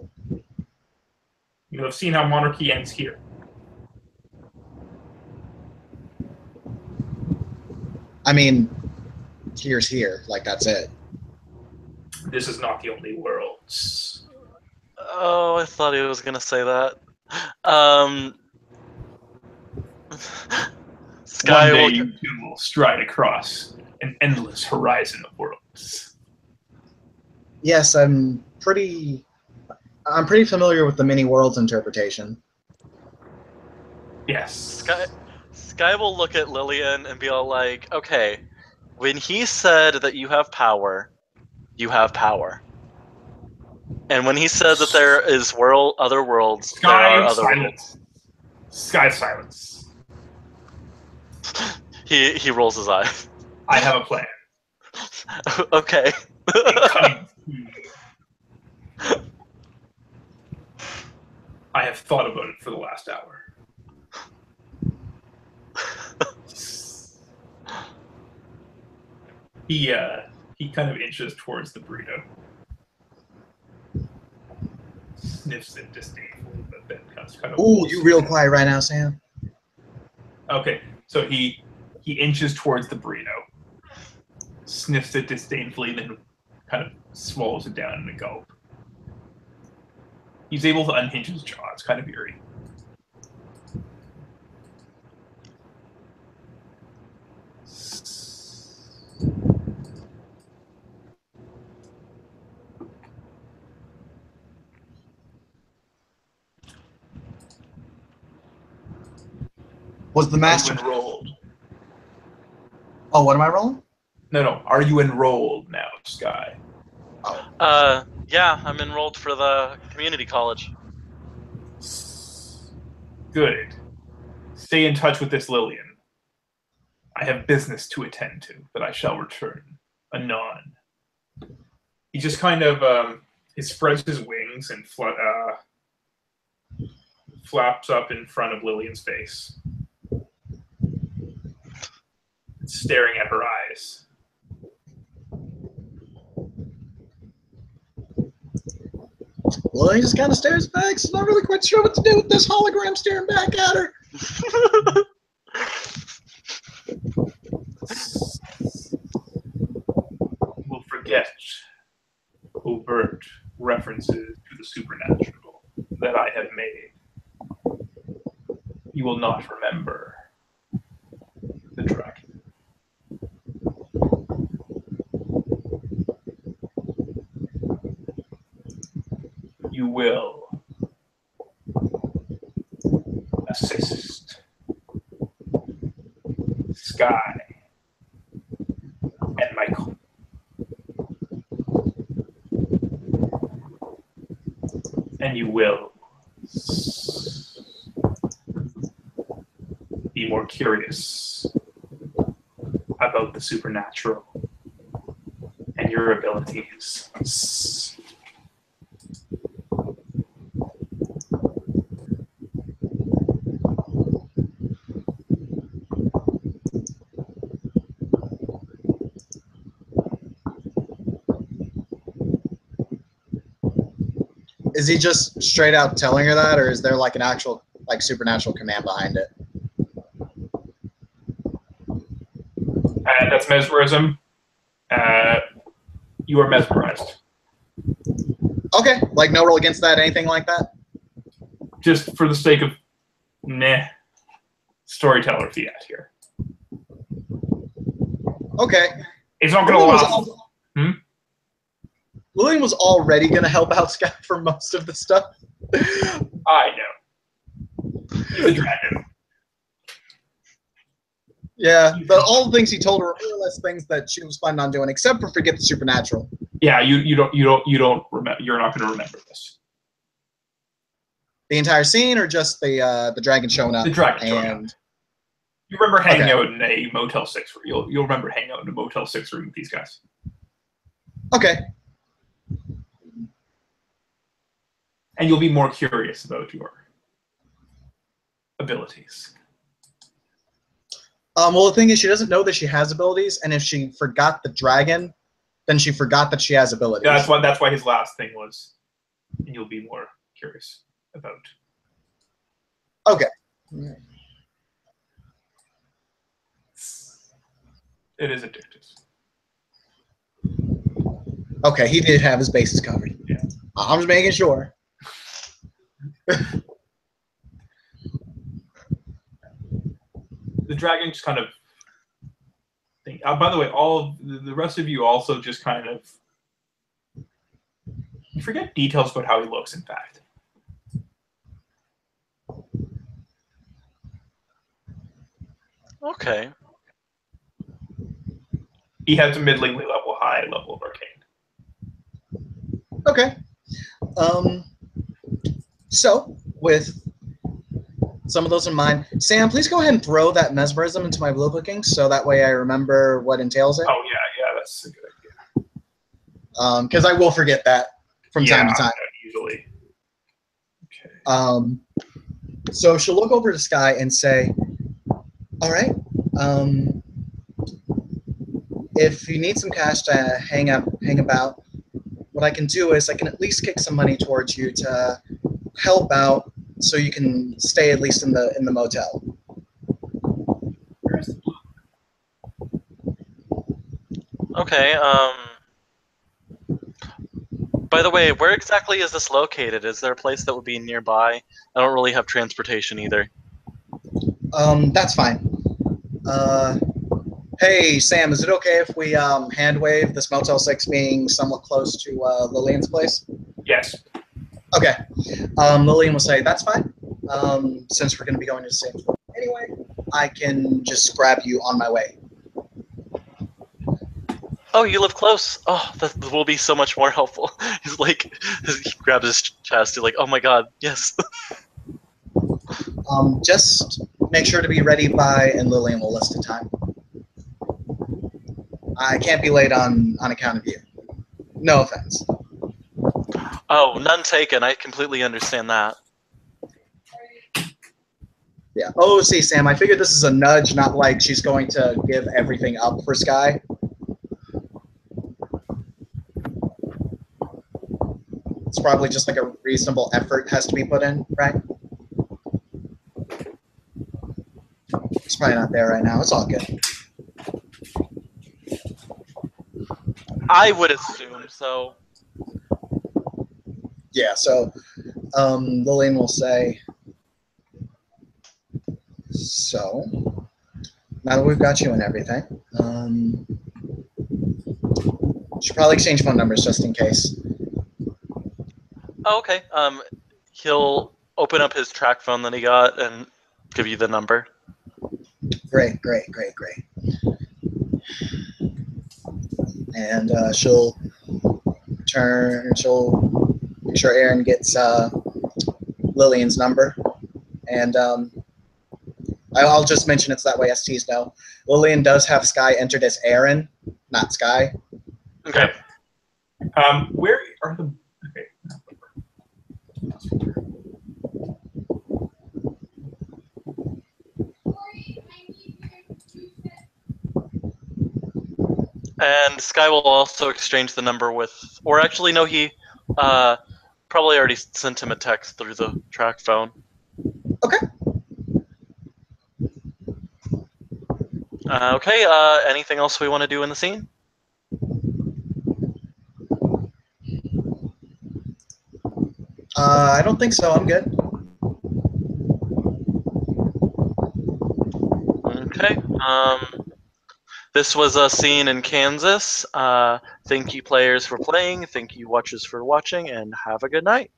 You have seen how monarchy ends here. I mean, here's here. Like, that's it. This is not the only world. Oh, I thought he was gonna say that. Sky One day will. you two will stride across an endless horizon of worlds. Yes, I'm pretty familiar with the many worlds interpretation. Yes. Sky will look at Lillian and be all like, okay, when he said that you have power, you have power. And when he said that there is other worlds, there are other silence. Sky silence. He rolls his eye. I have a plan. Okay. A cunning scheme. I have thought about it for the last hour. He kind of inches towards the burrito. Sniffs it disdainfully, but then kind of. Ooh, you real quiet right now, Sam. Okay, so he inches towards the burrito, sniffs it disdainfully, then kind of swallows it down in a gulp. He's able to unhinge his jaw. It's kind of eerie. Was the master Are you enrolled? Oh, what am I rolling? No. Are you enrolled now, Sky? Yeah, I'm enrolled for the community college. Good. Stay in touch with this Lillian. I have business to attend to, but I shall return anon. He just kind of he spreads his wings and flaps up in front of Lillian's face, staring at her eyes. Well, he just kind of stares back. He's not really quite sure what to do with this hologram staring back at her. Will forget overt references to the supernatural that I have made. You will not remember the dragon. You will assist Sky and Michael. And you will be more curious about the supernatural and your abilities. Is he just straight out telling her that, or is there like an actual like supernatural command behind it? And that's mesmerism. You are mesmerized. Okay, like no roll against that, anything like that? Just for the sake of storyteller fiat here. Okay. It's not going to last. Lillian was already going to help out Scott for most of the stuff. I know. He's a dragon. Yeah, all the things he told her were more or less things that she was planning on doing, except for forget the supernatural. Yeah, you don't remember. You're not going to remember this. The entire scene, or just the dragon showing up? The dragon showing up. You remember hanging out in a Motel 6 room. You'll remember hanging out in a Motel 6 room with these guys. Okay. And you'll be more curious about your abilities. Well, the thing is, she doesn't know that she has abilities, and if she forgot the dragon, then she forgot that she has abilities. Yeah, that's why his last thing was, and you'll be more curious about. Okay. It is addictive. Okay, he did have his bases covered. Yeah. I'm just making sure. The dragon just kind of think. By the way, all of the rest of you also just kind of you forget details about how he looks. In fact, Okay. he has a middlingly high level of arcane. Okay. So with some of those in mind, Sam, please go ahead and throw that mesmerism into my blue booking, so that way I remember what entails it. Oh yeah, that's a good idea. Because I will forget that from time to time. Usually. Okay. So she'll look over to Sky and say, all right, if you need some cash to hang about, what I can do is I can at least kick some money towards you to help out so you can stay at least in the motel. Where's the blue? Okay. By the way, where exactly is this located? Is there a place that would be nearby? I don't really have transportation either. That's fine. Hey, Sam, is it okay if we hand wave this Motel 6 being somewhat close to Lillian's place? Yes. Okay. Lillian will say, that's fine. Since we're going to be going to the same floor anyway, I can just grab you on my way. Oh, you live close. Oh, that will be so much more helpful. He's like, he grabs his chest. He's like, oh my god, yes. Just make sure to be ready by, and Lillian will list the time. I can't be late on account of you. No offense. Oh, none taken. I completely understand that. Yeah. Oh, see, Sam, I figured this is a nudge, not like she's going to give everything up for Sky. It's probably just like a reasonable effort has to be put in, right? It's probably not there right now. It's all good. I would assume so. Yeah, so Lillian will say, so, now that we've got you and everything, should probably exchange phone numbers just in case. Oh, okay. He'll open up his track phone that he got and give you the number. Great. And she'll make sure Arin gets Lillian's number. And I'll just mention it's that way STs know. Lillian does have Sky entered as Arin, not Sky. Okay. Where are the... Okay. And Sky will also exchange the number with, or actually, no, he probably already sent him a text through the track phone. Okay. Okay, anything else we want to do in the scene? I don't think so. I'm good. Okay. This was a scene in Kansas. Thank you, players, for playing. Thank you, watchers, for watching, and have a good night.